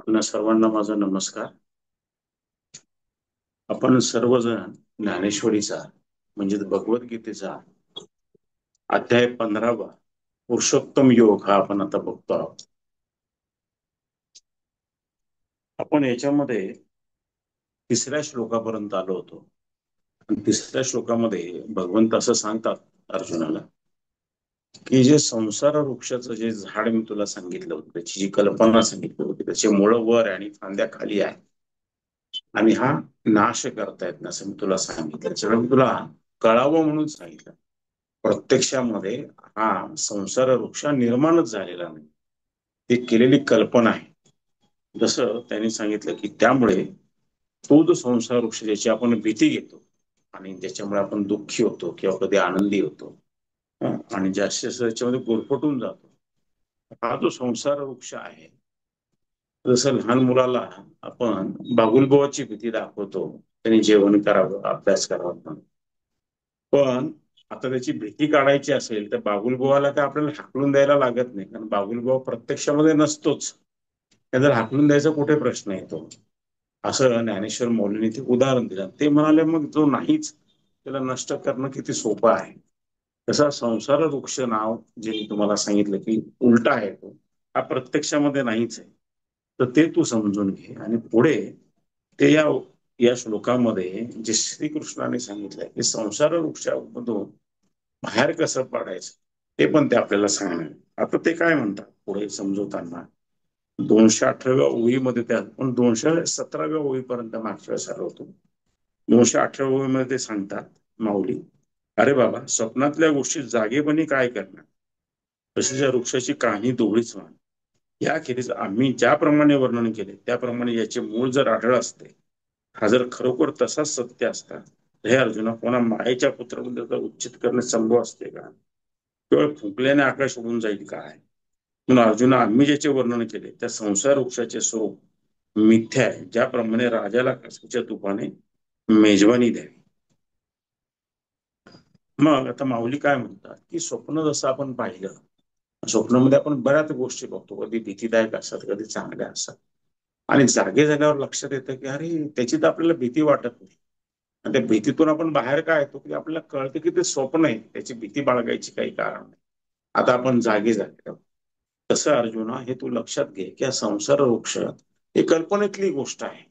आपल्या सर्वांना माझा नमस्कार. आपण सर्वजण ज्ञानेश्वरीचा म्हणजे भगवद्गीतेचा अध्याय 15वा पुरुषोत्तम योग हा आपण आता बघतो आहोत. आपण याच्यामध्ये तिसऱ्या श्लोकापर्यंत आलो होतो आणि तिसऱ्या श्लोकामध्ये भगवंत असं सांगतात अर्जुनाला की जे संसार वृक्षाचं जे झाड मी तुला सांगितलं होतं, त्याची जी कल्पना सांगितली होती, त्याचे मुळ वर आणि फांद्या खाली आहे आणि हा नाश करतायत ना असं मी तुला सांगितलं. सगळं मी तुला कळावं म्हणून सांगितलं. प्रत्यक्षामध्ये हा संसार वृक्ष निर्माणच झालेला नाही, ती केलेली कल्पना आहे. जसं त्यांनी सांगितलं की त्यामुळे तो जो संसार वृक्ष ज्याची आपण भीती घेतो आणि ज्याच्यामुळे आपण दुःखी होतो किंवा कधी आनंदी होतो आणि जास्त त्याच्यामध्ये गुरफटून जातो, हा जो संसार वृक्ष आहे, जसं लहान मुलाला आपण बागुलबुवाची भीती दाखवतो, त्यांनी जेवण करावं अभ्यास करावा म्हणून. पण आता त्याची भीती काढायची असेल तर बागुलबुवाला काय आपल्याला हाकलून द्यायला लागत नाही, कारण बागुलबुवा प्रत्यक्षामध्ये नसतोच. जर हाकलून द्यायचा कुठे प्रश्न येतो. असं ज्ञानेश्वर माऊलींनी ते उदाहरण दिलं. ते म्हणाले मग जो नाहीच त्याला नष्ट करणं किती सोपं आहे. तसा संसार वृक्ष नाव जे मी तुम्हाला सांगितलं की उलटा आहे, तो हा प्रत्यक्षामध्ये नाहीच आहे. तर ते तू समजून घे आणि पुढे ते या श्लोकामध्ये जे श्रीकृष्णाने सांगितलंय की संसार वृक्षामधून बाहेर कसं पडायचं ते पण ते आपल्याला सांगणार. आता ते काय म्हणतात पुढे समजवताना 218व्या ओळीमध्ये त्या पण 217व्या ओळीपर्यंत मागच्या वेळेस आलो होतो. 218व्या ओळीमध्ये ते सांगतात माऊली, अरे बाबा, स्वप्नातल्या गोष्टी जागेपणी काय करणार, तशी या वृक्षाची कहाणी दोघडीच मान. याखेरीज आम्ही ज्याप्रमाणे वर्णन केले त्याप्रमाणे याचे मूळ जर आढळ असते, हा जर खरोखर तसाच सत्य असता, हे अर्जुना कोणा मायेच्या पुत्राबद्दल उच्चित करणे संभव असते का? केवळ फुंकल्याने आकाश उडून जाईल काय? म्हणून अर्जुना, आम्ही ज्याचे वर्णन केले त्या संसार वृक्षाचे स्वरूप मिथ्या आहे, ज्याप्रमाणे राजाला कासकीच्या तुपाने मेजवानी द्यावी. मग आता माऊली काय म्हणतात की स्वप्न जसं आपण पाहिलं, स्वप्नामध्ये आपण बऱ्याच गोष्टी बघतो, कधी भीतीदायक असतात, कधी चांगल्या असतात. आणि जागे झाल्यावर लक्षात येतं की अरे त्याची तर आपल्याला भीती वाटत नाही. आणि त्या भीतीतून आपण बाहेर काय येतो की आपल्याला कळतं की ते स्वप्न आहे, त्याची भीती बाळगायची काही कारण नाही. आता आपण जागे झाले. तसं अर्जुना हे तू लक्षात घे की हा संसार वृक्ष ही कल्पनेतली गोष्ट आहे.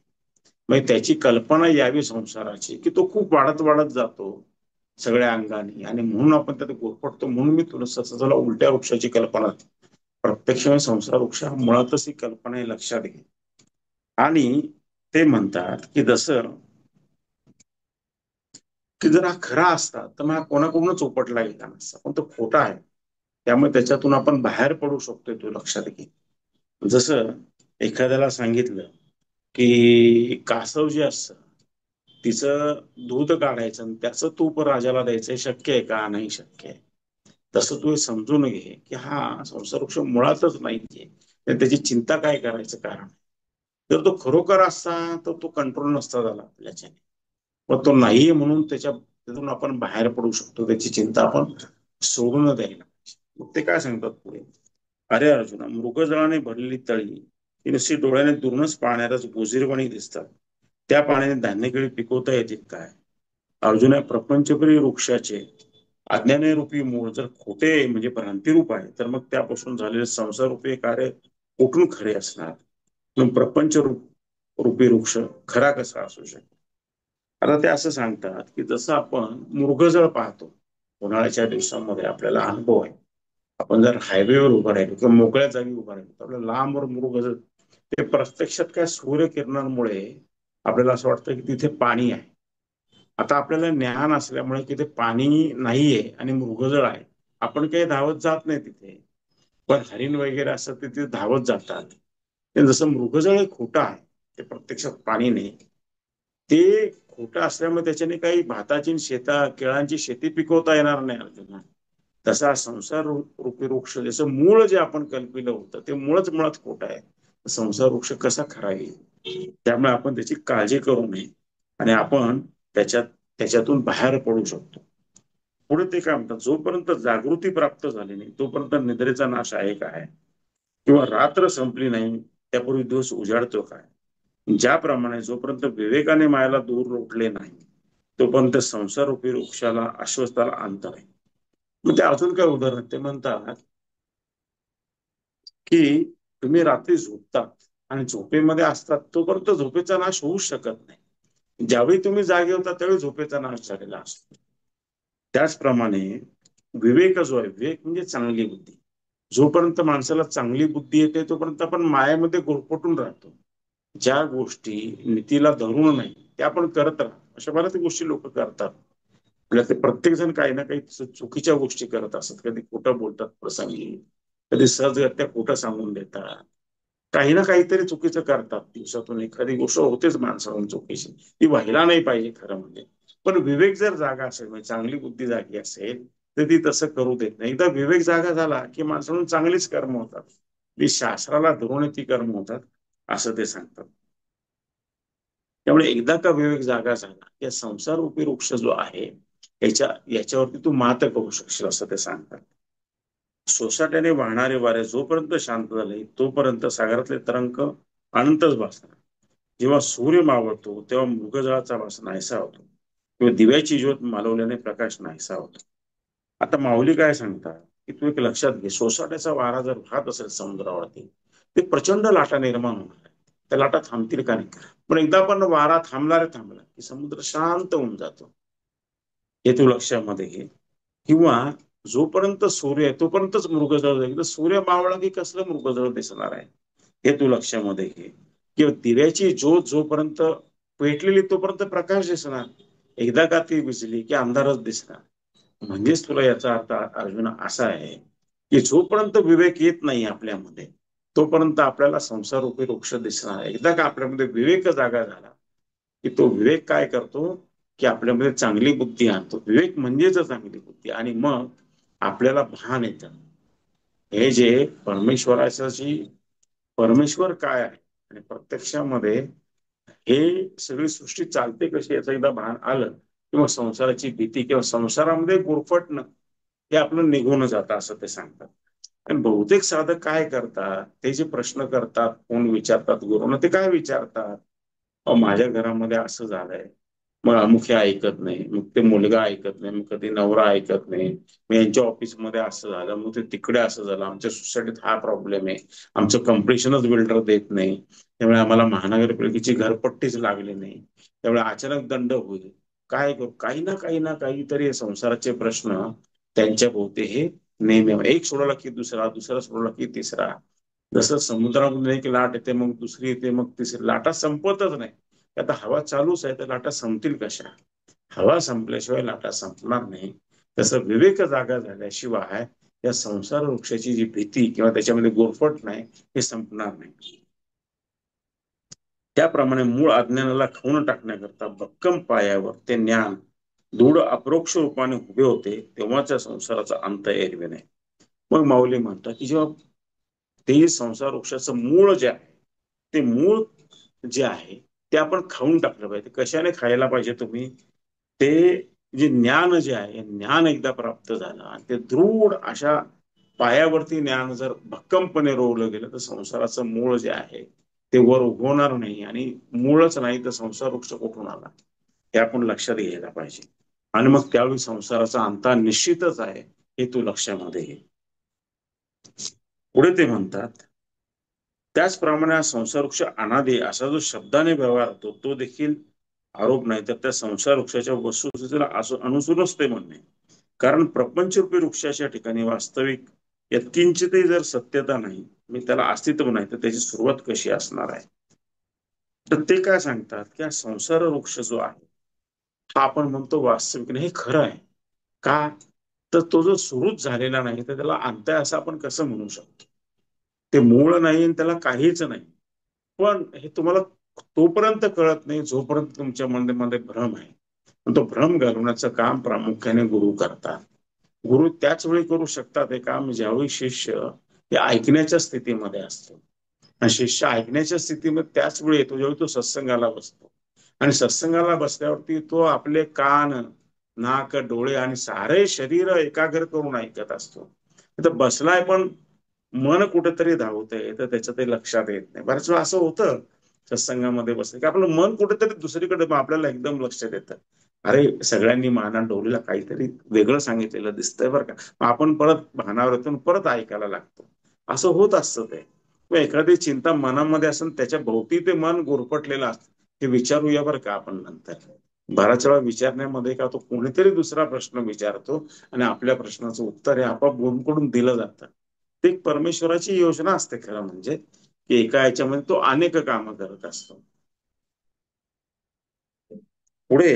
म्हणजे त्याची कल्पना यावी संसाराची की तो खूप वाढत वाढत जातो सगळ्या अंगाने, आणि म्हणून आपण त्यात गुरफटतो. म्हणून मी तुला ससाला उलट्या वृक्षाची कल्पना, प्रत्यक्ष संसार वृक्ष मुळातच ही कल्पना आहे, लक्षात घे. आणि ते म्हणतात की जसं की जर हा खरा असता तर मग हा कोणाकडूनच उपटला गेला नसता, पण तो खोटा आहे. त्यामुळे त्याच्यातून आपण बाहेर पडू शकतोय, तो लक्षात घे. जसं एखाद्याला सांगितलं की कासव जे असतं तिचं दूध काढायचं आणि त्याचं तूप राजाला द्यायचं, शक्य आहे का? नाही शक्य आहे. तसं तू हे समजून घे की हा संसार वृक्ष मुळातच नाहीये, त्याची चिंता काय करायचं कारण. जर तो खरोखर असता तर तो कंट्रोल नसता झाला आपल्याच्याने, पण तो नाहीये म्हणून त्यातून आपण बाहेर पडू शकतो, त्याची चिंता आपण सोडून द्यायला पाहिजे. मग ते काय सांगतात पुढे, अरे अर्जुना, मृगजळाने भरलेली तळी ही नुसती डोळ्याने दुरूनच पाहणारच गोजीरवाणी दिसतात, त्या पाण्याने धान्यकेळी पिकवता येतील काय? अर्जुना, प्रपंचप्रिय वृक्षाचे अज्ञाने रूपी मूळ जर खोटे म्हणजे भ्रांती रूप आहे, तर मग त्यापासून झालेले संसार रूपी कार्य कुठून खरे असणार? मग प्रपंच रूपी वृक्ष खरा कसा असू शकतो? आता ते असं सांगतात की जसं आपण मृगजळ पाहतो, उन्हाळ्याच्या दिवसांमध्ये आपल्याला अनुभव आहे. आपण जर हायवेवर उभं राहिलो किंवा मोकळ्या जागी उभं राहिलो तर आपल्याला लांबवर मृगजळ, ते प्रत्यक्षात काय सूर्यकिरणांमुळे आपल्याला असं वाटतं की तिथे पाणी आहे. आता आपल्याला ज्ञान असल्यामुळे की ते पाणी नाहीये आणि मृगजळ आहे, आपण काही धावत जात नाही तिथे. पण हरिण वगैरे असं तिथे धावत जातात. ते जसं मृगजळ खोटं आहे, ते प्रत्यक्षात पाणी नाही, ते खोटं असल्यामुळे त्याच्याने काही भाताची केळांची शेती पिकवता येणार नाही अर्जुना. तसा संसार रूपी वृक्ष जसं मूळ जे आपण कल्पिलं होतं ते मूळच मुळात खोटं आहे. संसार वृक्ष कसा खरा येईल? त्यामुळे आपण त्याची काळजी करू नये आणि आपण त्याच्यात त्याच्यातून बाहेर पडू शकतो. पुढे ते काय म्हणतात, जोपर्यंत जागृती प्राप्त झाली नाही तोपर्यंत निद्रेचा नाश आहे काय, किंवा रात्र संपली नाही त्यापूर्वी दिवस उजाडतो काय. ज्याप्रमाणे जोपर्यंत विवेकाने मायाला दूर रोखले नाही तोपर्यंत संसार रूपी वृक्षाला अश्वत्थाला अंत नाही. मग ते अजून काय उदाहरण ते म्हणतात की तुम्ही रात्री झोपतात आणि झोपेमध्ये असतात तोपर्यंत झोपेचा नाश होऊच शकत नाही. ज्यावेळी तुम्ही जागे होता त्यावेळी झोपेचा नाश झालेला असतो. त्याचप्रमाणे विवेक जो आहे, विवेक म्हणजे चांगली बुद्धी. जोपर्यंत माणसाला चांगली बुद्धी येते तोपर्यंत आपण मायेमध्ये गुरफटून राहतो. ज्या गोष्टी नीतीला धरून नाही त्या आपण करत राहतो. अशा बऱ्याच गोष्टी लोक करतात. आपल्यातले प्रत्येक जण काही ना काही चुकीच्या गोष्टी करत असतात. कधी खोटं बोलतात प्रसंगी, कधी सहजगत्या खोटं सांगून देतात, काही ना काहीतरी चुकीचं करतात. दिवसातून एखादी गोष्ट होतेच माणसाकडून चुकीची, ती व्हायला नाही पाहिजे खरं म्हणजे. पण विवेक जर जागा असेल, म्हणजे चांगली बुद्धी जागी असेल तर ती तसं करू देत नाही. एकदा विवेक जागा झाला की माणसाकडून चांगलीच कर्म होतात, ती शास्त्राला धरून ती कर्म होतात असं ते सांगतात. त्यामुळे एकदा का विवेक जागा झाला या संसार रूपी वृक्ष जो आहे याच्यावरती तू मात करू शकशील असं ते सांगतात. सोसाट्याने वाहणारे वारे जोपर्यंत शांत झाले तोपर्यंत सागरातले तरंग अनंतच भासणार. जेव्हा सूर्य मावळतो तेव्हा मृगजळाचा वास नाहीसा होतो किंवा दिव्याची ज्योत मालवल्याने प्रकाश नाहीसा होतो. आता माऊली काय सांगतात की तू एक लक्षात घे, सोसाट्याचा वारा जर वाहत असेल समुद्रावरती ते प्रचंड लाटा निर्माण होणार. त्या लाटा थांबतील का नाही, पण एकदा पण वारा थांबला रे थांबला की समुद्र शांत होऊन जातो. हे तू लक्षामध्ये घे. किंवा जोपर्यंत सूर्य आहे तोपर्यंतच मृगजळ जाईल, सूर्य मावळला की कसलं मृगजळ दिसणार आहे, हे तू लक्षामध्ये घे. किंवा दिव्याची ज्योत जोपर्यंत पेटलेली तोपर्यंत प्रकाश दिसणार, एकदा का ती विझली की अंधारच दिसणार. म्हणजेच तुला याचा अर्थ अर्जुन असा आहे की जोपर्यंत विवेक येत नाही आपल्यामध्ये तोपर्यंत आपल्याला संसार रूपी वृक्ष दिसणार. एकदा का आपल्यामध्ये विवेक जागा झाला की तो विवेक काय करतो की आपल्यामध्ये चांगली बुद्धी आणतो. विवेक म्हणजेच चांगली बुद्धी. आणि मग आपल्याला भान येतं हे जे परमेश्वराची, परमेश्वर काय आहे आणि प्रत्यक्षामध्ये हे सगळी सृष्टी चालते कशी याचं एकदा भान आलं किंवा संसाराची भीती किंवा संसारामध्ये गुरफटणं हे आपलं निघून जातं असं ते सांगतात. आणि बहुतेक साधक काय करतात, ते जे प्रश्न करतात, कोण विचारतात गुरुना, ते काय विचारतात, माझ्या घरामध्ये असं झालंय, मग अमुक हे ऐकत नाही, मग ते मुलगा ऐकत नाही, मग कधी नवरा ऐकत नाही, मग यांच्या ऑफिसमध्ये असं झालं, मग ते तिकडे असं झालं, आमच्या सोसायटीत हा प्रॉब्लेम आहे, आमचं कम्प्लिशनच बिल्डर देत नाही, त्यामुळे आम्हाला महानगरपालिकेची घरपट्टीच लागली नाही, त्यामुळे अचानक दंड होईल, काय करू. काही ना काही ना काहीतरी संसाराचे प्रश्न त्यांच्या भोवती हे नेहमी, एक सोडवला की दुसरा, दुसरा सोडवला की तिसरा. जसं समुद्रामध्ये एक लाट येते मग दुसरी येते मग तिसरी, लाटा संपतच नाही. आता हवा चालूच आहे तर लाटा संपतील कशा. हवा संपल्याशिवाय लाटा संपणार नाही. तसं विवेक जागा झाल्याशिवाय या संसार वृक्षाची जी भीती किंवा त्याच्यामध्ये गोरफट नाही हे संपणार नाही. त्याप्रमाणे मूळ अज्ञानाला खाऊन टाकण्याकरता भक्कम पायावर ते ज्ञान दृढ अप्रोक्ष रूपाने उभे होते तेव्हाच्या संसाराचा अंत एरवी नाही. मग माऊली म्हणतात की जेव्हा ते संसार वृक्षाचं मूळ जे आहे ते मूळ जे आहे ते आपण खाऊन टाकलं पाहिजे. कशाने खायला पाहिजे तुम्ही, ते जे ज्ञान जे आहे ज्ञान एकदा प्राप्त झालं आणि ते दृढ अशा पायावरती ज्ञान जर भक्कमपणे रोवलं गेलं तर संसाराचं मूळ जे आहे ते वर उगवणार नाही. आणि मूळच नाही तर संसार वृक्ष कुठून आला हे आपण लक्षात घ्यायला पाहिजे. आणि मग त्यावेळी संसाराचा अंत निश्चितच आहे हे तू लक्षामध्ये घे. पुढे ते म्हणतात त्याचप्रमाणे हा संसार वृक्ष अनादि असा जो शब्दाने व्यवहार होतो तो देखील आरोप नाही, तर त्या संसार वृक्षाच्या वस्तुस्थितीला अनुसूनच ते म्हणणे. कारण प्रपंचरूपी वृक्षाच्या ठिकाणी वास्तविक यत्किंचितही जर सत्यता नाही, मी त्याला अस्तित्व नाही, तर त्याची सुरुवात कशी असणार आहे. तर ते काय सांगतात की हा संसार वृक्ष जो आहे हा आपण म्हणतो वास्तविक नाही, हे खरं आहे का, तर तो जो सुरूच झालेला नाही तर त्याला अंत आहे असं आपण कसं म्हणू शकतो. ते मूळ नाही आणि त्याला काहीच नाही. पण हे तुम्हाला तोपर्यंत कळत नाही जोपर्यंत तुमच्या मनामध्ये भ्रम आहे. तो भ्रम घालवण्याचं काम प्रामुख्याने गुरु करतात. गुरु त्याच वेळी करू शकतात हे काम ज्यावेळी शिष्य हे ऐकण्याच्या स्थितीमध्ये असतो. आणि शिष्य ऐकण्याच्या स्थितीमध्ये त्याच वेळी येतो ज्यावेळी तो सत्संगाला बसतो. आणि सत्संगाला बसल्यावरती तो आपले कान, नाक, डोळे आणि सारे शरीर एकाग्र करून ऐकत असतो. तर बसलाय पण मन कुठेतरी धावतंय तर त्याच्या ते लक्षात येत नाही. बऱ्याच वेळा असं होतं सत्संगामध्ये बसलं की आपलं मन कुठेतरी दुसरीकडे, मग आपल्याला एकदम लक्षात येतं, अरे सगळ्यांनी माना डोलीला काहीतरी वेगळं सांगितलेलं दिसतंय बरं का. मग आपण परत भानावर येतो आणि परत ऐकायला लागतो. असं होत असतं ते. मग एखादी चिंता मनामध्ये असून त्याच्या भोवती ते मन गुरफटलेलं असतं, हे विचारूया बरं का आपण नंतर. बराच वेळा विचारण्यामध्ये का तो कोणीतरी दुसरा प्रश्न विचारतो आणि आपल्या प्रश्नाचं उत्तर हे आपोआप गुणकडून दिलं जातं. ते एक परमेश्वराची योजना असते खरं म्हणजे, की एका याच्यामध्ये तो अनेक कामं करत असतो. पुढे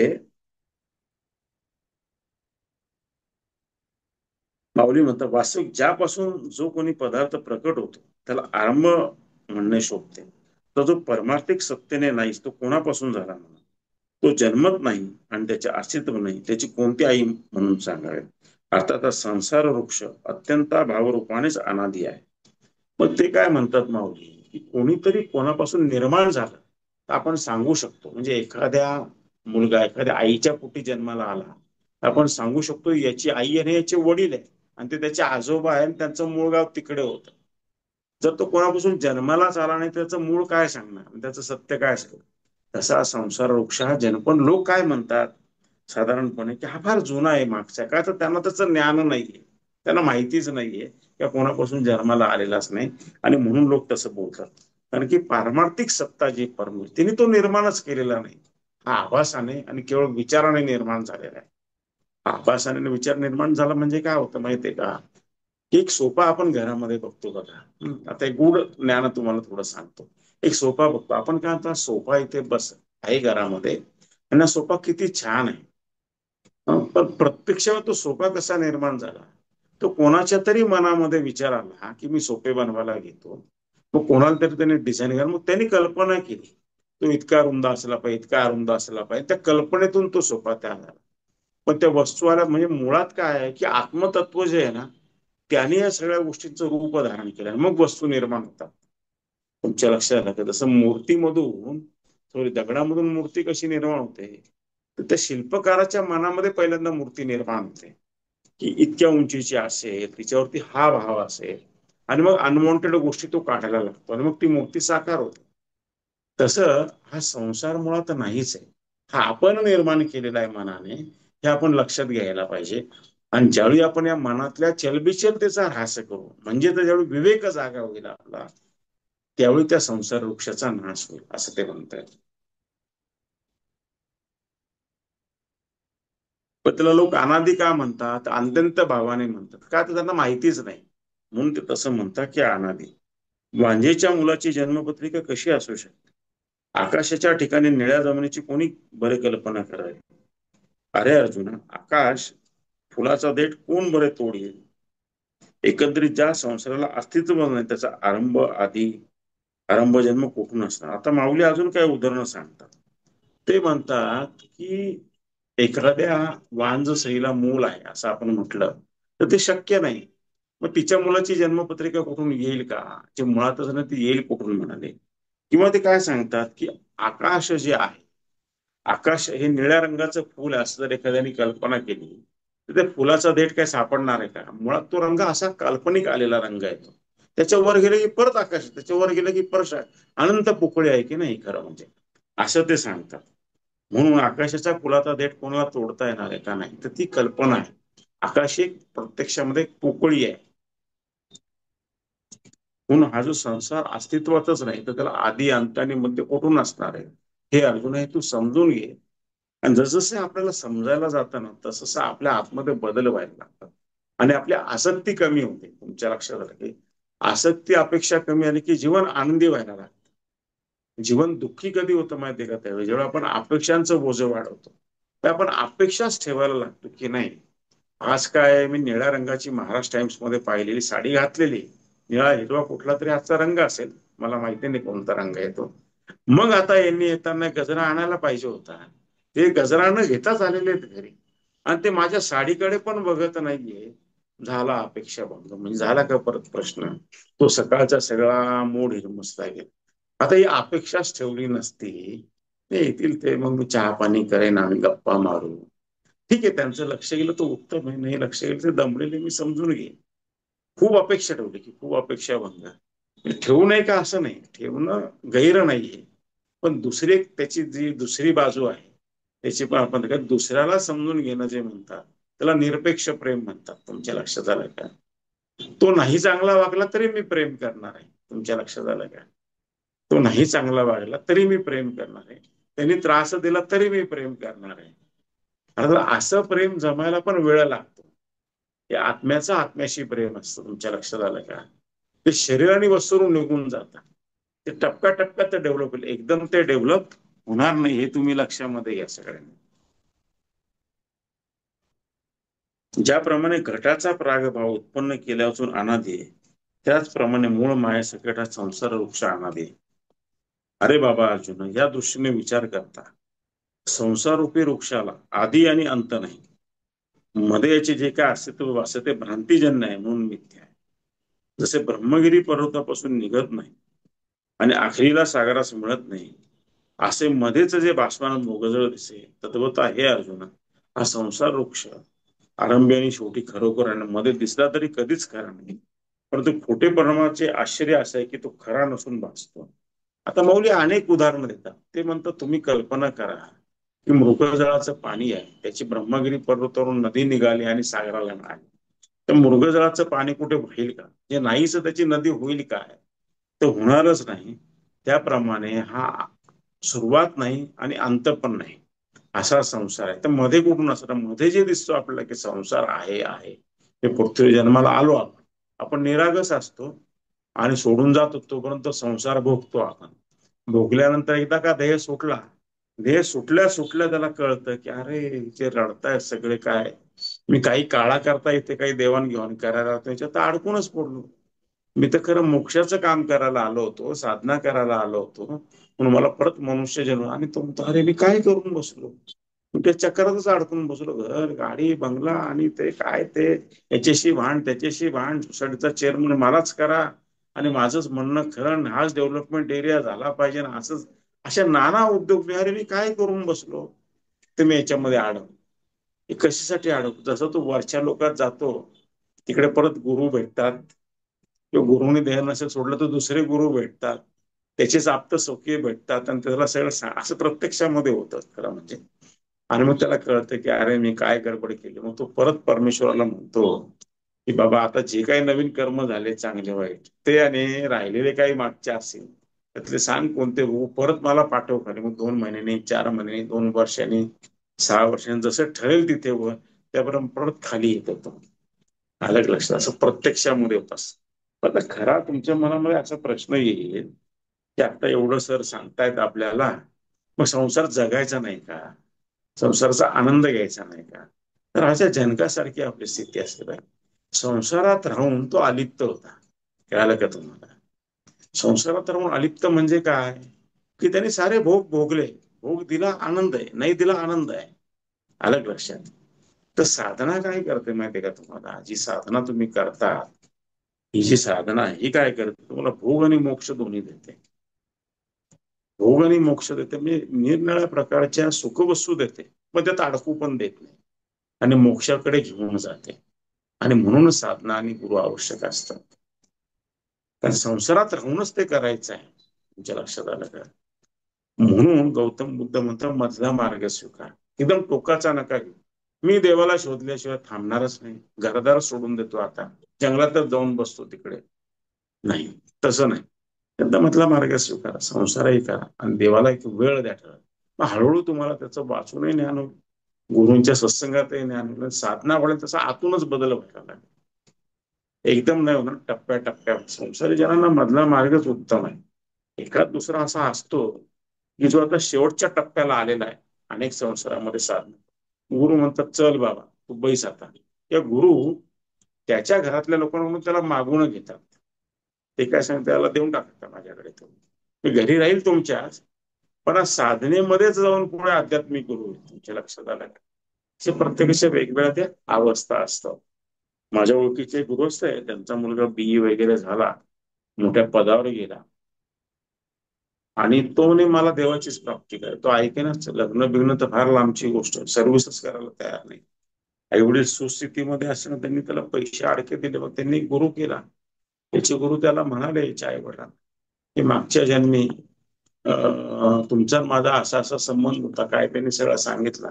माऊली म्हणतात, वास्तविक ज्यापासून जो कोणी पदार्थ प्रकट होतो त्याला आरंभ म्हणणे शोभते. तर जो परमार्थिक सत्तेने नाहीच तो कोणापासून झाला म्हणा, तो जन्मत नाही आणि त्याचे अस्तित्व नाही, त्याची कोणती आई म्हणून सांगावे. अर्थात हा संसार वृक्ष अत्यंत भावरूपानेच अनादी आहे. मग ते काय म्हणतात माऊली, की कोणीतरी कोणापासून निर्माण झालं तर आपण सांगू शकतो. म्हणजे एखाद्या मुलगा एखाद्या आईच्या पोटी जन्माला आला, आपण सांगू शकतो याची आई आणि याचे वडील आहे आणि ते त्याचे आजोबा आहे आणि त्यांचं मूळ गाव तिकडे होतं. जर तो कोणापासून जन्मालाच आला नाही, त्याचं मूळ काय सांगणार आणि त्याचं सत्य काय सांगणार. तसा संसार वृक्ष हा जन्म. पण लोक काय म्हणतात साधारणपणे, की हा फार जुना आहे मागच्या काय, तर त्यांना त्याचं ज्ञान नाहीये, त्यांना माहितीच नाहीये किंवा कोणापासून जन्माला आलेलाच नाही, आणि म्हणून लोक तसं बोलतात. कारण की पारमार्थिक सत्ता जी परमूर्तीने तो निर्माणच केलेला नाही, हा आभासाने आणि केवळ विचाराने निर्माण झालेला आहे. आभासाने विचार निर्माण झाला म्हणजे काय होतं माहितीये का, की एक सोफा आपण घरामध्ये बघतो बघा. आता एक गूढ ज्ञान तुम्हाला थोडं सांगतो. एक सोफा बघतो आपण, काय आता सोफा इथे बस आहे घरामध्ये आणि सोफा किती छान आहे. पण प्रत्यक्षात तो सोफा कसा निर्माण झाला, तो कोणाच्या तरी मनामध्ये विचार आला की मी सोफे बनवायला घेतो. मग कोणाला तरी त्याने डिझाईन केला, मग त्यांनी कल्पना केली तो इतका रुंद असला पाहिजे, इतका रुंद असला पाहिजे. त्या कल्पनेतून तो सोफा तयार झाला. पण त्या वस्तूला म्हणजे मुळात काय आहे, की आत्मतत्व जे आहे ना, त्याने या सगळ्या गोष्टींचं रूप धारण केलं मग वस्तू निर्माण होतात. तुमच्या लक्षात आलं का, जसं मूर्तीमधून सॉरी दगडामधून मूर्ती कशी निर्माण होते, तर त्या शिल्पकाराच्या मनामध्ये पहिल्यांदा मूर्ती निर्माण होते, की इतक्या उंचीची असेल, तिच्यावरती हा भाव असेल, आणि मग अनवॉन्टेड गोष्टी तो काढायला लागतो आणि मग ती मूर्ती साकार होते. तसं हा संसार मुळात नाहीच आहे, हा आपण निर्माण केलेला आहे मनाने, हे आपण लक्षात घ्यायला पाहिजे. आणि ज्यावेळी आपण या मनातल्या चलबिचलतेचा ऱ्हास करू, म्हणजे तर ज्यावेळी विवेक जागा होईल आपला, त्यावेळी त्या संसार वृक्षाचा नाश होईल असं ते म्हणतात. पण त्याला लोक अनादी का म्हणतात, अत्यंत भावाने म्हणतात का, तर त्यांना माहितीच नाही म्हणून ते तसं म्हणतात की अनादी. वांजेच्या मुलाची जन्मपत्रिका कशी असू शकते, आकाशाच्या ठिकाणी निळ्या जमिनीची कोणी बरे कल्पना करावी. अरे अर्जुना, आकाश फुलाचा देठ कोण बरे तोडेल. एकंदरीत ज्या संसाराला अस्तित्व नाही त्याचा आरंभ आधी आरंभ जन्म कुठून असणार. आता माऊली अजून काय उदाहरणं सांगतात. ते म्हणतात की एखाद्या वांज स्त्रीला मूल आहे असं आपण म्हटलं तर ते शक्य नाही. मग तिच्या मुलाची जन्मपत्रिका कुठून येईल का, जे मुळातच ना ती येईल कुठून म्हणाले. किंवा ते काय सांगतात की आकाश जे आहे, आकाश हे निळ्या रंगाचं फुल आहे असं जर एखाद्याने कल्पना केली, तर त्या फुलाचा देठ काय सापडणार आहे का. मुळात तो रंग असा काल्पनिक आलेला रंग आहे तो. त्याच्या वर गेलं की परत आकाश, त्याच्या वर गेलं की परत अनंत पोकळी आहे की नाही खरं म्हणजे, असं ते सांगतात. म्हणून आकाशाच्या फुलाचा देठ कोणाला तोडता येणार आहे का नाही, तर ती कल्पना आहे. आकाश एक प्रत्यक्षामध्ये एक पोकळी आहे. म्हणून हा जो संसार अस्तित्वातच नाही तर त्याला आधी अंत आणि मध्य कुठून असणार आहे, हे अर्जुन हे तू समजून घे. आणि जसजसे आपल्याला समजायला जातं ना तसं आपल्या आतमध्ये बदल व्हायला लागतात आणि आपली आसक्ती कमी होते. तुमच्या लक्षात आलं की आसक्ती अपेक्षा कमी आली की जीवन आनंदी व्हायला लागतं. जीवन दुःखी कधी होतं माहितीये का, त्यावेळी जेव्हा आपण अपेक्षांचं बोझं वाढवतो, तर आपण अपेक्षाच ठेवायला लागतो की नाही, आज काय मी निळ्या रंगाची महाराष्ट्र टाइम्स मध्ये पाहिलेली साडी घातलेली, निळा हिरवा कुठला तरी आजचा रंग असेल, मला माहिती नाही कोणता रंग आहे तो. मग आता यांनी येताना गजरा आणायला पाहिजे होता, ते गजरा न घेताच आलेले आहेत घरी आणि ते माझ्या साडीकडे पण बघत नाहीये. झाला अपेक्षा भंग. म्हणजे झाला का परत प्रश्न, तो सकाळचा सगळा मूड हिरमुसता गेला. आता ही अपेक्षाच ठेवली नसती, ते येतील ते मग मी चहा पाणी करेन आम्ही गप्पा मारू, ठीक आहे त्यांचं लक्ष गेलं तर उत्तम आहे, नाही लक्ष गेलं तर दमलेले मी समजून घेईन. खूप अपेक्षा ठेवली की खूप अपेक्षा भंग. ठेवू नये का असं नाही, ठेवणं गैर नाहीये, पण दुसरी एक त्याची जी दुसरी बाजू आहे त्याची पण आपण दुसऱ्याला समजून घेणं जे म्हणतात त्याला निरपेक्ष प्रेम म्हणतात. तुमच्या लक्षात आलं का? तो नाही चांगला वागला तरी मी प्रेम करणार आहे. तुमच्या लक्षात आलं का? तो नाही चांगला वागला तरी मी प्रेम करणार आहे. त्यांनी त्रास दिला तरी मी प्रेम करणार आहे. आता असं प्रेम जमायला पण वेळ लागतो. हे आत्म्याचं आत्म्याशी प्रेम असतं. तुमच्या लक्षात आलं का? ते शरीराने वस्तून निघून जातात. ते टप्प्याटप्प्यात डेव्हलप होईल. एकदम ते डेव्हलप होणार नाही, हे तुम्ही लक्षामध्ये घ्या सगळ्यांनी. ज्याप्रमाणे घटाचा प्रागभाव उत्पन्न केल्यापासून अनादी आहे, त्याचप्रमाणे मूळ मायेसकट हा संसार वृक्ष अनादी आहे. अरे बाबा अर्जुन, या दृष्टीने विचार करता संसार रूपी वृक्षाला आदी आणि अंत नाही. मध्ये याचे जे काय अस्तित्व असते ते भ्रांतीजन्य आहे, म्हणून मिथ्या आहे. जसे ब्रह्मगिरी पर्वतापासून निघत नाही आणि आखरीला सागरास मिळत नाही, असे मध्येच जे भासमान मोगजळ दिसे तद्वता हे अर्जुन हा संसार वृक्ष आरंभी आणि शेवटी खरोखर आणि मध्ये दिसला तरी कधीच खरा नाही, परंतु खोटेपणाचे आश्चर्य असं आहे की तो खरा नसून भासतो. आता मौली अनेक उदाहरणं देतात. ते म्हणतात तुम्ही कल्पना करा की मृगजळाचं पाणी आहे, त्याची ब्रह्मगिरी पर्वतावरून नदी निघाली आणि सागराला मिळाली, तर मृगजळाचं पाणी कुठे वाहील का? जे नाहीच त्याची नदी होईल काय? तर होणारच नाही. त्याप्रमाणे हा सुरुवात नाही आणि अंत पण नाही, असा संसार आहे. तर मध्ये कुठून असतं? मध्ये जे दिसतो आपल्याला की संसार आहे हे पृथ्वी जन्माला आलो आपण निरागस असतो आणि सोडून जातो, तोपर्यंत संसार भोगतो आपण. भोगल्यानंतर एकदा का देह सुटला, देह सुटल्या सुटल्या त्याला कळतं की अरे जे रडतायत सगळे काय, मी काही काळा करता इथे काही देवाणघेवाण करायला त्याच्यात अडकूनच पडलो. मी तर खरं मोक्षाचं काम करायला आलो होतो, साधना करायला आलो होतो, म्हणून मला परत मनुष्य जन्म. आणि तो म्हणतो अरे मी काय करून बसलो, त्या चक्रातच अडकून बसलो. घर गाडी बंगला आणि ते काय ते याच्याशी भांड त्याच्याशी भांड, सोसायटीचा चेअरमन मलाच करा आणि माझंच म्हणणं खरं आणि हाच डेव्हलपमेंट एरिया झाला पाहिजे ना, असंच अशा नाना उद्योग. अरे मी काय करून बसलो, ते मी याच्यामध्ये अडकलो. हे कशासाठी अडकतो? जसं तो वरच्या लोकात जातो तिकडे परत गुरु भेटतात, किंवा गुरुने देह नसेल सोडलं तर दुसरे गुरु भेटतात, त्याचेच आप्त स्वकीय भेटतात आणि त्याला सगळं असं प्रत्यक्षामध्ये होतं खरं म्हणजे. आणि मग त्याला कळतं की अरे मी काय गडबड केली. मग तो परत परमेश्वराला म्हणतो की बाबा आता जे काही नवीन कर्म झाले चांगले वाईट ते, आणि राहिलेले काही मागचे असतील त्यातले सांग कोणते हो, परत मला पाठव खाली. मग 2 महिन्यांनी 4 महिन्यांनी 2 वर्षांनी 6 वर्षांनी जसं ठरेल तिथे वर त्यापर्यंत परत खाली येत होतो. अलग लक्षात असं प्रत्यक्षामध्ये होत असत. आता खरा तुमच्या मनामध्ये असा प्रश्न येईल की आता एवढं सर सांगतायत आपल्याला, मग संसार जगायचा नाही का? संसाराचा आनंद घ्यायचा नाही का? तर अशा जनकासारखी आपली स्थिती असते पाहिजे. संसारात राहून तो अलिप्त होता. कळालं का तुम्हाला? संसारात राहून अलिप्त म्हणजे काय? की त्यांनी सारे भोग भोगले, भोग दिला आनंद आहे, नाही दिला आनंद आहे. अलग लक्षात. तर साधना काय करते माहितीये का तुम्हाला? जी साधना तुम्ही करता, ही जी साधना आहे ही काय करते? तुम्हाला भोग आणि मोक्ष दोन्ही देते. भोग आणि मोक्ष देते म्हणजे निरनिराळ्या प्रकारच्या सुखवस्तू देते, पण त्यात अडकू पण देत नाही आणि मोक्षाकडे घेऊन जाते. आणि म्हणूनच साधना आणि गुरु आवश्यक असतात. कारण संसारात राहूनच ते करायचं आहे. तुमच्या लक्षात आलं का? म्हणून गौतम बुद्ध म्हणतात मधला मार्ग स्वीकार, एकदम टोकाचा नका घेऊ. मी देवाला शोधल्याशिवाय थांबणारच नाही, घरदार सोडून देतो आता, जंगलातच जाऊन बसतो तिकडे. नाही, तसं नाही. त्यांना मधला मार्ग स्वीकारा, संसारही करा आणि देवाला एक वेळ द्या ठरवा. मग हळूहळू तुम्हाला त्याचं वाचूनही ज्ञान होईल, गुरूंच्या सत्संगातही ज्ञान होईल, साधना पडेल तसा आतूनच बदल व्हायला लागेल. एकदम नाही होणार, टप्प्याटप्प्यावर. संसारी जनांना मधला मार्गच उत्तम आहे. एखाद दुसरा असा असतो की जो आता शेवटच्या टप्प्याला आलेला आहे अनेक संसारामध्ये साधना. गुरु म्हणतात चल बाबा तू बैस आता. या गुरु त्याच्या घरातल्या लोकांकडून त्याला मागून घेतात. ते काय सांगतात, त्याला देऊन टाकतात माझ्याकडे, तो मी घरी राहील तुमच्याच, पण आज साधनेमध्येच जाऊन पुढे आध्यात्मिक गुरु होईल. तुमच्या लक्षात आलं का? असे प्रत्येकाच्या वेगवेगळ्या त्या अवस्था असतात. माझ्या ओळखीचे गृहस्थ आहे, त्यांचा मुलगा BE वगैरे झाला, मोठ्या पदावर गेला, आणि तो म्हणे मला देवाचीच प्राप्ती करे. तो ऐकेनाच, लग्न बिग्न तर फार लांबची गोष्ट, सर्व्हिसच करायला तयार नाही. आई वडील सुस्थितीमध्ये असताना त्यांनी त्याला पैसे अडके दिले, मग त्यांनी गुरु केला. त्याचे गुरु त्याला म्हणाले याच्या आई वडिलांना की मागच्या जन्मी तुमचा माझा असा असा संबंध होता, काय त्यांनी सगळं सांगितलं.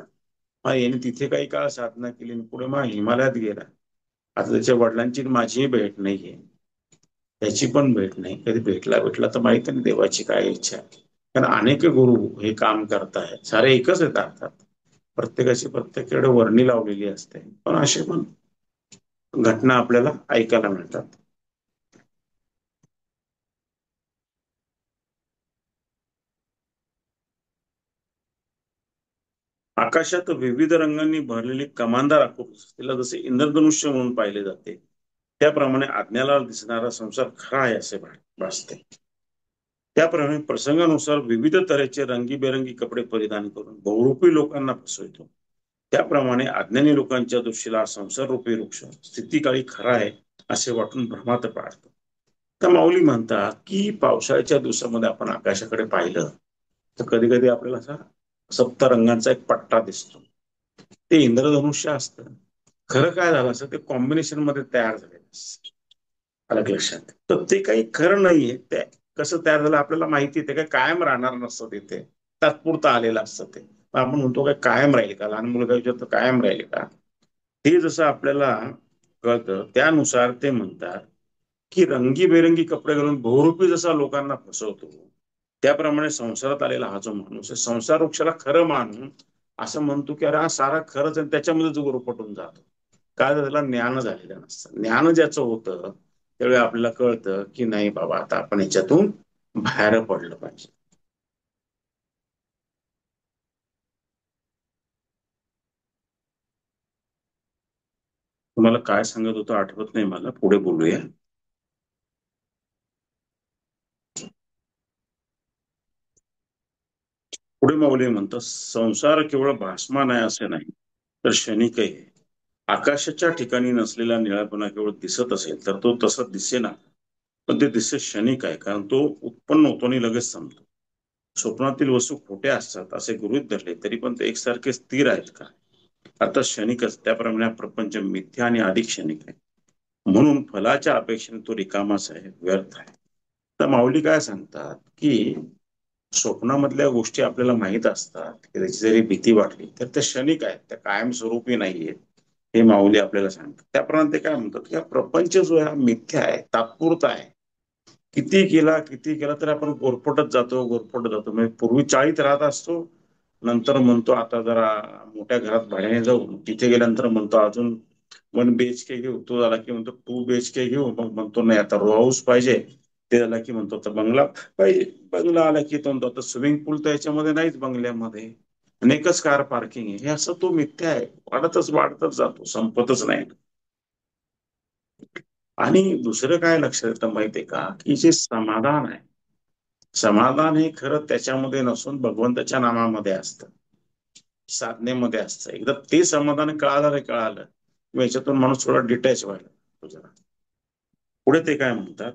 याने तिथे काही काळ साधना केली, पुढे मग हिमालयात गेला. आता त्याच्या वडिलांची माझीही भेट नाहीये, त्याची पण भेट नाही. कधी भेटला तर माहिती नाही देवाची काय इच्छा आहे. कारण अनेक गुरु हे काम करतायत, सारे एकच आहेत अर्थात, प्रत्येकाची प्रत्येकाकडे वर्णी लावलेली असते, पण असे पण घटना आपल्याला ऐकायला मिळतात. आकाशात विविध रंगांनी भरलेली कमानदार आकृती, तिला जसे इंद्रधनुष्य म्हणून पाहिले जाते, त्याप्रमाणे आज्ञाला दिसणारा संसार खरा आहे असे भासते. त्याप्रमाणे प्रसंगानुसार विविध तऱ्हेचे रंगीबेरंगी कपडे परिधान करून बहुरूपी लोकांना फसवतो. त्याप्रमाणे अज्ञानी लोकांच्या दृष्टीला संसार रूपी वृक्ष स्थितीकाळी खरा आहे असे वाटून भ्रमात पाडतो. तर माऊली म्हणतात की पावसाळ्याच्या दिवसामध्ये आपण आकाशाकडे पाहिलं तर कधी कधी आपल्याला असा सप्त रंगांचा एक पट्टा दिसतो. ते इंद्रधनुष्य असतं. खरं काय झालं असं ते कॉम्बिनेशन मध्ये तयार झालेलं असतं. अलग लक्षात, तर ते काही खरं नाहीये. ते कसं तयार झालं आपल्याला माहिती, ते काय कायम राहणार नसतं, तिथे तात्पुरतं आलेलं असतं. ते आपण म्हणतो काय कायम राहील का, लहान मुलगा विचारतो कायम राहील का. ते जसं आपल्याला कळतं त्यानुसार ते म्हणतात की रंगीबेरंगी कपडे घालून बहुरूपी जसा लोकांना फसवतो, त्याप्रमाणे संसारात आलेला हा जो माणूस आहे, संसार वृक्षाला खरं मानून असं म्हणतो की अरे हा सारा खरंच आहे, त्याच्यामध्ये जो गुरुपटून जातो. काय त्याला ज्ञान झालेलं नसतं. ज्ञान ज्याचं होतं त्यावेळी आपल्याला कळतं की नाही बाबा, आता आपण याच्यातून बाहेर पडलं पाहिजे. तुम्हाला काय सांगत होतं आठवत नाही मला, पुढे बोलूया. पुढे माऊली म्हणतात संसार केवळ भासमान आहे असे नाही, तर क्षणिकही आहे. आकाशाच्या ठिकाणी नसलेला निळापणा केवळ दिसत असेल तर तो तसा दिसेना, पण ते दिसे क्षणिक आहे, कारण तो उत्पन्न होतो आणि लगेच संपतो. स्वप्नातील वस्तू खोट्या असतात असे गृहीत धरले तरी पण ते एकसारखे स्थिर आहेत का, अर्थात क्षणिकच. त्याप्रमाणे हा प्रपंच मिथ्या आणि अधिक क्षणिक आहे. म्हणून फलाच्या अपेक्षेने तो रिकामाच आहे, व्यर्थ आहे. तर माऊली काय सांगतात की स्वप्नामधल्या गोष्टी आपल्याला माहित असतात की त्याची जरी भीती वाटली तर त्या क्षणिक आहेत, त्या कायमस्वरूपी नाहीये. हे माऊली आपल्याला सांगतात. त्याप्रमाणे ते काय म्हणतात की हा प्रपंच जो आहे हा मिथ्या आहे, तात्पुरता आहे. किती केला तरी आपण गोरफटत जातो. म्हणजे पूर्वी चाळीत राहत असतो, नंतर म्हणतो आता जरा मोठ्या घरात भाड्याने जाऊ, तिथे गेल्यानंतर म्हणतो अजून 1 BHK घेऊ, तो झाला की म्हणतो 2 BHK घेऊ, मग म्हणतो नाही आता रो हाऊस पाहिजे, ते झाला की म्हणतो आता बंगला पाहिजे, बंगला आला की तो म्हणतो आता स्विमिंग पूल तर याच्यामध्ये नाहीच बंगल्यामध्ये, अनेकच कार पार्किंग आहे. हे असं तो मिथ्या आहे, वाढतच जातो, संपतच नाही. आणि दुसरं काय लक्षात येतं माहितीये का, की जे समाधान आहे, समाधान हे खरं त्याच्यामध्ये नसून भगवंताच्या नामामध्ये असतं, साधनेमध्ये असतं. एकदा ते समाधान कळालं मग याच्यातून माणूस थोडा डिटॅच व्हायला लागतो जरा. पुढे ते काय म्हणतात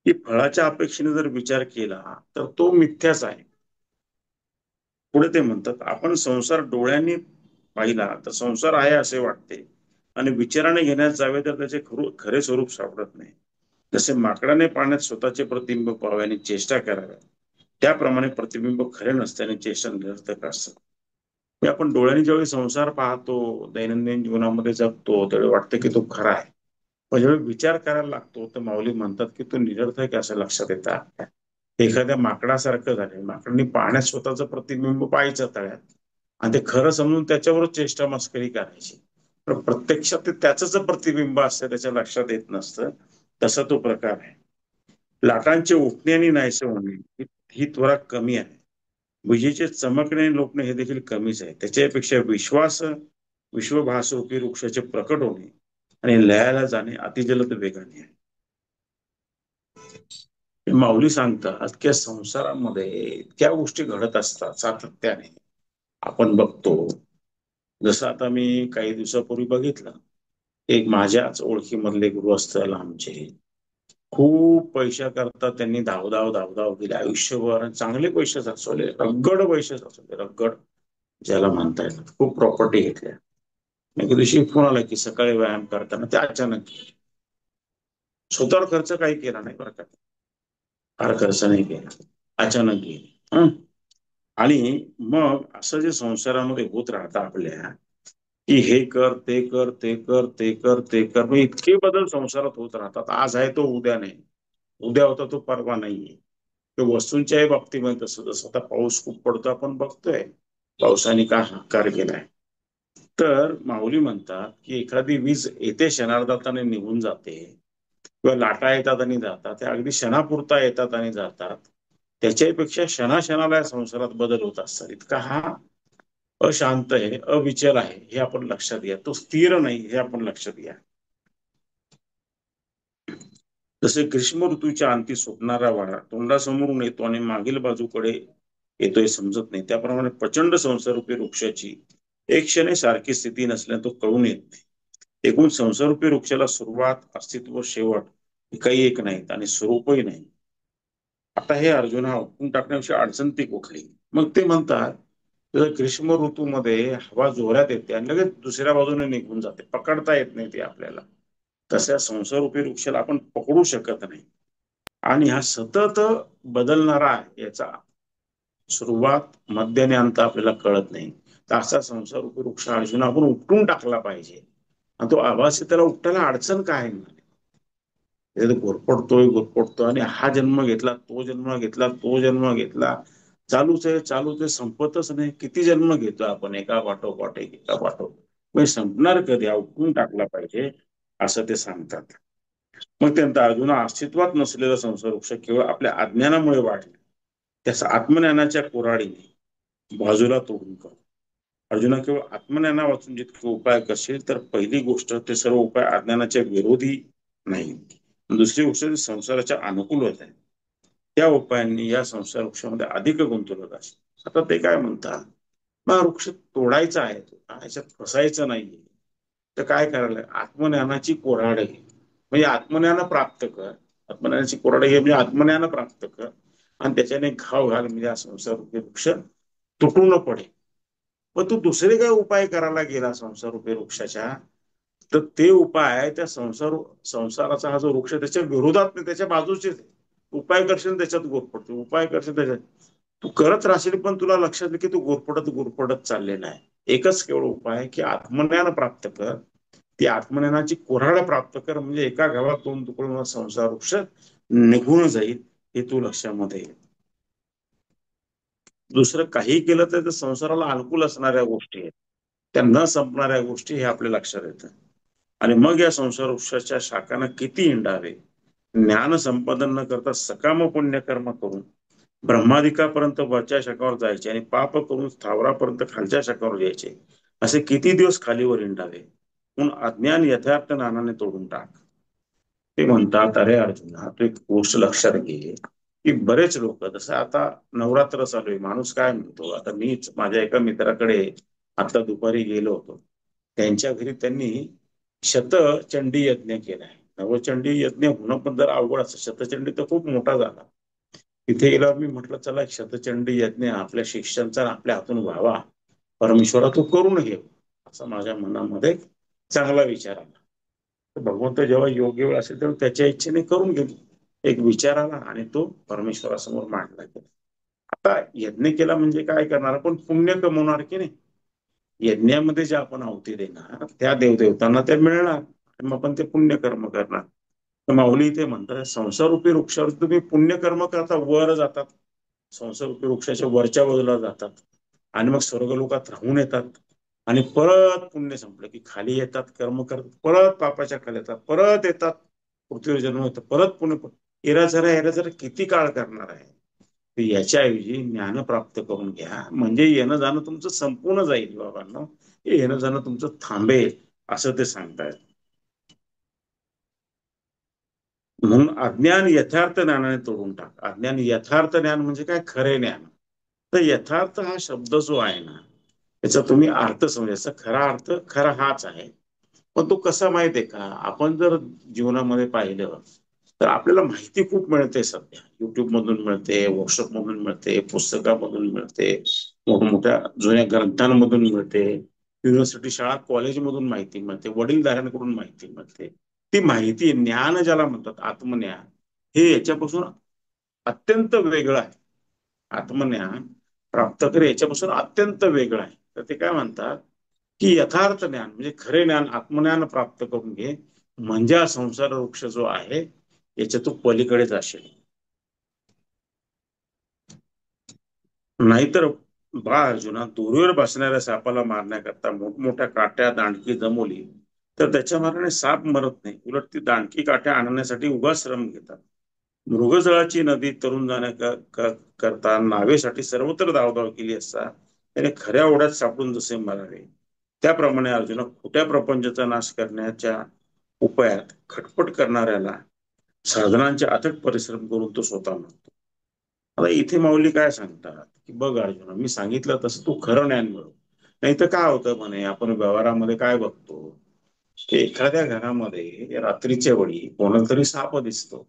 की फळाच्या अपेक्षेने जर विचार केला तर तो मिथ्याच आहे. पुढे ते म्हणतात आपण संसार डोळ्यांनी पाहिला तर संसार आहे असे वाटते, आणि विचाराने घेण्यास जावे तर त्याचे खरे स्वरूप सापडत नाही. जसे माकडाने पाण्यात स्वतःचे प्रतिबिंब पाहावे चेष्टा कराव्या, त्याप्रमाणे प्रतिबिंब खरे नसल्याने चेष्टा निरर्थक असतात. हे आपण डोळ्यांनी ज्यावेळी संसार पाहतो, दैनंदिन जीवनामध्ये जगतो, त्यावेळी वाटतं की तो खरा आहे. पण ज्यावेळी विचार करायला लागतो तर माऊली म्हणतात की तो निरर्थक आहे असं लक्षात येतात. एखाद्या माकडासारखं झालंय, माकडांनी पाण्यात स्वतःचं प्रतिबिंब पाहायचं तळ्यात, आणि ते खरं समजून त्याच्यावर चेष्टा मस्करी करायची. पण प्रत्यक्षात ते त्याच प्रतिबिंब असतं, त्याच्या लक्षात येत नसतं. तसा तो प्रकार आहे. लाटांचे उठणे आणि नाहीसे होणे ही त्वरा कमी आहे. विजेचे चमकणे आणि लोटणे हे देखील कमीच आहे. त्याच्यापेक्षा विश्वभासरूपी वृक्षाचे प्रकट होणे आणि लयाला जाणे अतिजलद वेगाने आहे. हे माऊली सांगतात की या संसारामध्ये इतक्या गोष्टी घडत असतात सातत्याने. आपण बघतो, जसं आता मी काही दिवसापूर्वी बघितलं, एक माझ्याच ओळखीमधले गृहस्थ आमचे खूप पैशा करता त्यांनी धावधाव केली आयुष्यभर, आणि चांगले पैसे साचवले, रगड पैसे साचवले, रगड. ज्याला म्हणता येतात, खूप प्रॉपर्टी घेतल्या. एके दिवशी फोन आला की सकाळी व्यायाम करताना ते अचानक स्वतःवर खर्च काही केला नाही बरं का, फार खर्च नाही केला, अचानक गेली. आणि मग असं जे संसारामध्ये होत राहतं आपल्या, की हे कर ते कर ते कर ते कर ते कर, मग इतके बदल संसारात होत राहतात. आज आहे तो उद्या नाही, उद्या होता तो परवा नाहीये. तर वस्तूंच्याही बाबतीमध्ये तसं, जसं आता पाऊस खूप पडतो आपण बघतोय, पावसाने का हाकार केलाय. तर माऊली म्हणतात की एखादी वीज येते क्षणार्धात आणि निघून जाते, किंवा लाटा येतात आणि जातात, त्या अगदी क्षणापुरता येतात आणि जातात. त्याच्यापेक्षा क्षणाक्षणाला या संसारात बदल होत असतात. इतका हा अशांत आहे, अविचल आहे, हे आपण लक्षात घ्या. तो स्थिर नाही, हे आपण लक्षात घ्या. जसे ग्रीष्म ऋतूच्या अंती सुटणारा वारा तोंडासमोरून येतो आणि मागील बाजूकडे येतोय समजत नाही, त्याप्रमाणे प्रचंड संसारूपी वृक्षाची एक क्षणे सारखी स्थिती नसल्याने तो कळून येत नाही. एकूण संसारूपी वृक्षाला सुरुवात, अस्तित्व, शेवट काही एक नाहीत आणि स्वरूपही नाही. आता हे अर्जुना उपटून टाकण्याविषयी अडचण ती कुठली? मग ते म्हणतात, ग्रीष्म ऋतूमध्ये हवा जोरात येते आणि लगेच दुसऱ्या बाजूने निघून जाते, पकडता येत नाही ते आपल्याला. तशा संसारूपी वृक्षाला आपण पकडू शकत नाही. आणि हा सतत बदलणारा आहे, याचा सुरुवात, मध्य आणि अंत आपल्याला कळत नाही. तर असा संसारूपी वृक्ष अर्जुन आपण उपटून टाकला पाहिजे. आणि तो आभासी, त्याला उपटायला अडचण काय आहे? घोरपडतोय घोरपडतोय आणि हा जन्म घेतला, तो जन्म घेतला, तो जन्म घेतला, चालूच आहे चालूच आहे, संपतच नाही. किती जन्म घेतो आपण, एका पाठोपाठ एक, एका पाठोपाठ. म्हणजे संपणार कधी? उठून टाकला पाहिजे, असं ते सांगतात. मग त्यानंतर अजून अस्तित्वात नसलेला संसार वृक्ष केवळ आपल्या अज्ञानामुळे वाढले, त्याचा आत्मज्ञानाच्या कुऱ्हाडीने बाजूला तोडून काढ. अर्जुना, केवळ आत्मज्ञाना वाचून जितके उपाय करशील, तर पहिली गोष्ट, ते सर्व उपाय अज्ञानाच्या विरोधी नाही. दुसरी गोष्ट, संसाराच्या अनुकूल होत आहे. त्या उपायांनी या संसार वृक्षामध्ये अधिक गुंतवणूक असते. आता ते काय म्हणतात, मग वृक्ष तोडायचा आहे, तो याच्यात फसायचं नाहीये. तर काय करायला? आत्मज्ञानाची कोराड घे, म्हणजे आत्मज्ञान प्राप्त कर. आत्मज्ञानाची कोराड घे म्हणजे आत्मज्ञान प्राप्त कर, आणि त्याच्याने घाव घाल, म्हणजे हा संसार वृक्ष तुटून पडे. पण तू दुसरे काय उपाय करायला गेला संसार रूपी वृक्षाच्या, तर ते उपाय त्या संसाराचा हा जो वृक्ष त्याच्या विरोधात नाही, त्याच्या बाजूचेच. उपाय करशील त्याच्यात गोरपडतो, उपाय करशील त्याच्यात तू करत राहशील, पण तुला लक्षात की तू गोरपडत गोरपडत चाललेला आहे. एकच केवळ उपाय की आत्मज्ञान प्राप्त कर, ती आत्मज्ञानाची कोऱ्हाड प्राप्त कर, म्हणजे एका गावात दोन तुकडून संसार वृक्ष निघून जाईल, हे तू लक्षामध्ये येईल. दुसरं काही केलं तर संसाराला अनुकूल असणाऱ्या गोष्टी आहेत, त्या न संपणाऱ्या गोष्टी, हे आपल्या लक्षात येतं. आणि मग या संसार वृक्षाच्या शाखांना किती हिंडावे, ज्ञान संपादन न करता सकाम पुण्यकर्म करून ब्रह्मादिकापर्यंत वरच्या शाखावर जायचे आणि पाप करून स्थावरापर्यंत खालच्या शाखावर जायचे, असे किती दिवस खालीवर हिंडावे, म्हणून अज्ञान यथार्थ ज्ञानाने तोडून टाक. ते म्हणतात, अरे अर्जुना, तू एक गोष्ट लक्षात घे, की बरेच लोक, जसं आता नवरात्र चालू आहे, माणूस काय म्हणतो, आता मीच माझ्या एका मित्राकडे आता दुपारी गेलो होतो, त्यांच्या घरी त्यांनी शतचंडी यज्ञ केलाय. नवचंडी यज्ञ होणं पण जर अवघड असं, शतचंडी तर खूप मोठा झाला. तिथे गेल्यावर मी म्हटलं, चला शतचंडी यज्ञ आपल्या शिष्यांचा आपल्या हातून व्हावा, परमेश्वरा तू करून घे, असा माझ्या मनामध्ये चांगला विचार आला. तर भगवंत जेव्हा योग्य वेळ असेल तेव्हा त्याच्या इच्छेने करून घेतो. एक विचार आला आणि तो परमेश्वरासमोर मांडला गेला. आता यज्ञ केला म्हणजे काय करणार, आपण पुण्य कमवणार की नाही. यज्ञामध्ये जे आपण आहुती देणार, त्या देवदेवतांना ते मिळणार, मग आपण ते पुण्यकर्म करणार. तर माऊली इथे म्हणतात, संसारूपी वृक्षावर तुम्ही पुण्यकर्म करता, वर जातात, संसारूपी वृक्षाच्या वरच्या बाजूला जातात, आणि मग स्वर्गलोकात राहून येतात, आणि परत पुण्य संपलं की खाली येतात, कर्म करतात, परत पापाच्या खाली येतात, परत येतात, पृथ्वीवर जन्म येतात, परत पुण्य. येरा जरा किती काळ करणार आहे. तर याच्याऐवजी ज्ञान प्राप्त करून घ्या, म्हणजे येणं जाणं तुमचं संपूर्ण जाईल बाबांनो, हे येणं जाणं तुमचं थांबेल, असं ते सांगतायत. म्हणून अज्ञान यथार्थ ज्ञानाने तोडून टाक. अज्ञान यथार्थ ज्ञान म्हणजे काय, खरे ज्ञान. तर यथार्थ हा शब्द जो आहे ना, त्याचा तुम्ही अर्थ समजायचा, खरा अर्थ खरा हाच आहे. पण तो कसा माहितीये का, आपण जर जीवनामध्ये पाहिलं तर आपल्याला माहिती खूप मिळते. सध्या युट्यूब मधून मिळते, वर्कशॉप मधून मिळते, पुस्तकामधून मिळते, मोठमोठ्या जुन्या ग्रंथांमधून मिळते, युनिव्हर्सिटी शाळा कॉलेजमधून माहिती मिळते, वडीलधाऱ्यांकडून माहिती मिळते. ती माहिती ज्ञान ज्याला म्हणतात, आत्मज्ञान, हे याच्यापासून अत्यंत वेगळं आहे. आत्मज्ञान प्राप्त करे याच्यापासून अत्यंत वेगळं आहे. तर ते काय म्हणतात की यथार्थ ज्ञान म्हणजे खरे ज्ञान, आत्मज्ञान प्राप्त करून घे, म्हणजे हा संसार वृक्ष जो आहे याच्या तू पलीकडे जाशील. नाहीतर बा अर्जुना, दोरीवर बसणाऱ्या सापाला मारण्याकरता मोठमोठ्या काट्या दांडकी जमवली तर त्याच्या मारण्याने साप मरत नाही, उलट ती दांडकी काट्या आणण्यासाठी उगाच श्रम घेतात. मृगजळाची नदी तरुण करता नावेसाठी सर्वत्र धावधाव केली असता त्याने खऱ्या ओढ्यात सापडून जसे मरावे, त्याप्रमाणे अर्जुना खोट्या प्रपंचाचा नाश करण्याच्या उपायात खटपट करणाऱ्याला साधनांचे अथक परिश्रम करून तो स्वतः म्हणतो. आता इथे माऊली काय सांगतात की बघ अर्जुना, मी सांगितलं तसं तू खरं ज्ञान मिळव. नाही तर काय होतं म्हणे, आपण व्यवहारामध्ये काय बघतो की एखाद्या घरामध्ये रात्रीच्या वेळी कोणाला तरी साप दिसतो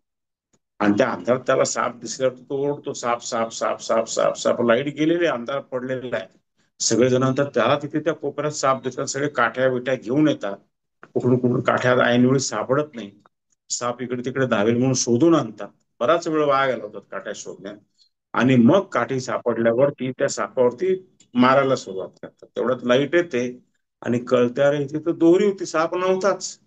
आणि त्या अंधारात त्याला साप दिसल्यावर तो ओढतो, साप साप साप साप साप साप, लाईट गेलेली, अंधार पडलेला आहे. सगळेजण नंतर त्याला तिथे त्या कोपऱ्यात साप दिसतात, सगळे काठ्या बिठ्या घेऊन येतात. कुठून कुठून काठ्यात ऐनवेळी सापडत नाही, साप इकडे तिकडे धावेल म्हणून शोधून आणतात. बराच वेळ वाया घालवतात काठ्या शोधण्यात. आणि मग काठी सापडल्यावर ती त्या सापावरती मारायला सुरुवात करतात. तेवढ्यात लाईट येते आणि कळत्या रे इथे तर दोरी होती, साप नव्हताच.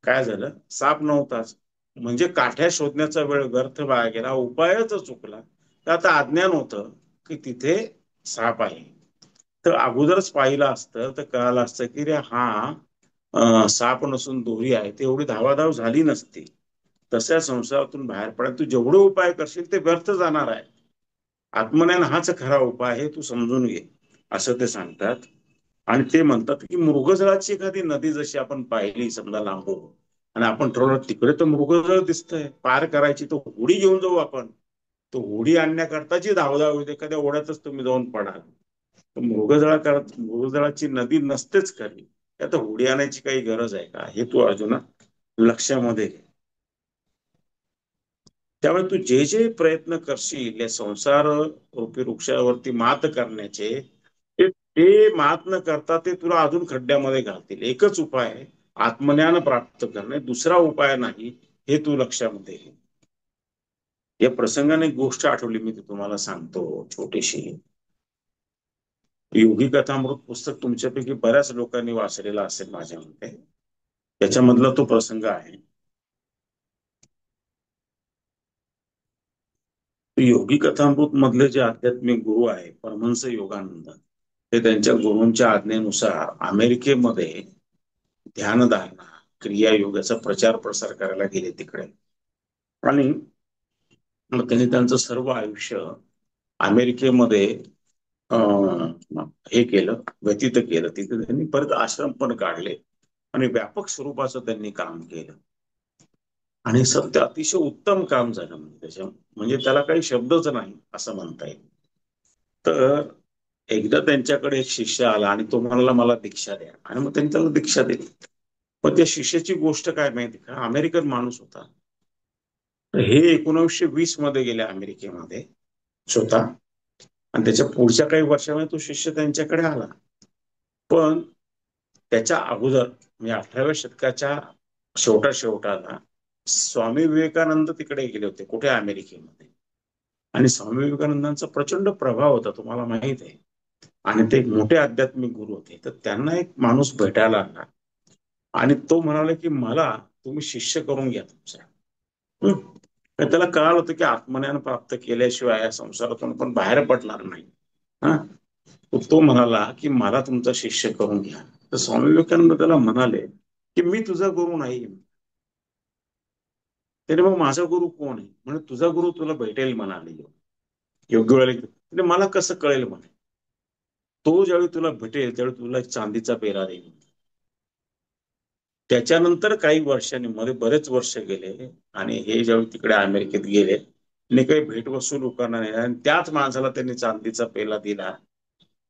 काय झालं, साप नव्हताच, म्हणजे काठ्या शोधण्याचा वेळ व्यर्थ वाया गेला, उपायच चुकला. तर आता अज्ञान होतं की तिथे साप आहे. तर अगोदरच पाहिलं असतं तर कळालं असतं की रे हा साप नसून दोरी आहे, ते एवढी धावाधाव झाली नसती. तशा संसारातून बाहेर पडायला तू जेवढे उपाय करशील ते व्यर्थ जाणार आहे. आत्मज्ञान हाच खरा उपाय आहे, तू समजून घे, असं ते सांगतात. आणि ते म्हणतात की मृगजळाची एखादी नदी जशी आपण पाहिली समजा लांबून, आणि आपण ठरवलं तिकडे तर मृगजळ दिसतंय, पार करायची, तो होडी घेऊन जाऊ आपण. तो होडी आणण्याकरताची धावधाव होते, एखाद्या ओढ्यातच तुम्ही जाऊन पडाल. तर मृगजळाची नदी नसतेच खरी, त्यात होडी आणायची काही गरज आहे का, हे तू अर्जुना लक्षामध्ये घे. त्यामुळे तू जे जे प्रयत्न करशील या संसार रूपी वृक्षावरती मात करण्याचे, ते मात न करता ते तुला अजून खड्ड्यामध्ये घालतील. एकच उपाय आहे, आत्मज्ञान प्राप्त करणे, दुसरा उपाय नाही, हे तू लक्षामध्ये घे. या प्रसंगाने एक गोष्ट आठवली, मी ती तुम्हाला सांगतो छोटीशी. योगी कथामृत पुस्तक तुमच्यापैकी बऱ्याच लोकांनी वाचलेलं असेल माझ्या मते. त्याच्यामधला तो प्रसंग आहे. योगी कथामृत मधले जे आध्यात्मिक गुरु आहे परमहंस योगानंद, ते त्यांच्या गुरूंच्या आज्ञेनुसार अमेरिकेमध्ये ध्यानधारणा, क्रिया योगाचा प्रचार प्रसार करायला गेले तिकडे. आणि मग त्यांनी त्यांचं सर्व आयुष्य अमेरिकेमध्ये हे केलं, व्यतीत केलं. तिथे त्यांनी परत आश्रम पण काढले आणि व्यापक स्वरूपाचं त्यांनी काम केलं. आणि सत्य अतिशय उत्तम काम झालं, म्हणजे त्याच्या म्हणजे त्याला काही शब्दच नाही असं म्हणता येईल. तर एकदा त्यांच्याकडे एक शिष्य आला आणि तो म्हणाला मला दीक्षा द्या, आणि मग त्यांनी त्याला दीक्षा दिली. पण त्या शिष्याची गोष्ट काय माहिती का, अमेरिकन माणूस होता. तर हे 1920 मध्ये गेले अमेरिकेमध्ये स्वतः, आणि त्याच्या पुढच्या काही वर्षामध्ये तो शिष्य त्यांच्याकडे आला. पण त्याच्या अगोदर म्हणजे 18व्या शतकाच्या शेवटाला स्वामी विवेकानंद तिकडे गेले होते, कुठे, अमेरिकेमध्ये. आणि स्वामी विवेकानंदांचा प्रचंड प्रभाव होता, तुम्हाला माहित आहे. आणि ते एक मोठे आध्यात्मिक गुरु होते. तर त्यांना एक माणूस भेटायला आला आणि तो म्हणाला की मला तुम्ही शिष्य करून घ्या तुमच्या. तर त्याला कळालं होतं की आत्मज्ञान प्राप्त केल्याशिवाय या संसारातून पण बाहेर पडणार नाही. हा, तो म्हणाला की मला तुमचा शिष्य करून घ्या. तर स्वामी विवेकानंद त्याला म्हणाले की मी तुझा गुरु नाही. त्याने मग माझा गुरु कोण आहे म्हणे, तुझा गुरु तुला भेटेल म्हणाले योग्य वेळेला. मला कसं कळेल म्हणे, तो ज्यावेळी तुला भेटेल त्यावेळी तुला एक चांदीचा पेरा देईल. त्याच्यानंतर काही वर्षांनी, मध्ये बरेच वर्ष गेले, आणि हे ज्यावेळी तिकडे अमेरिकेत गेले आणि काही भेटवस्तू लोकांना नाही, आणि त्याच माणसाला त्यांनी चांदीचा पेला दिला.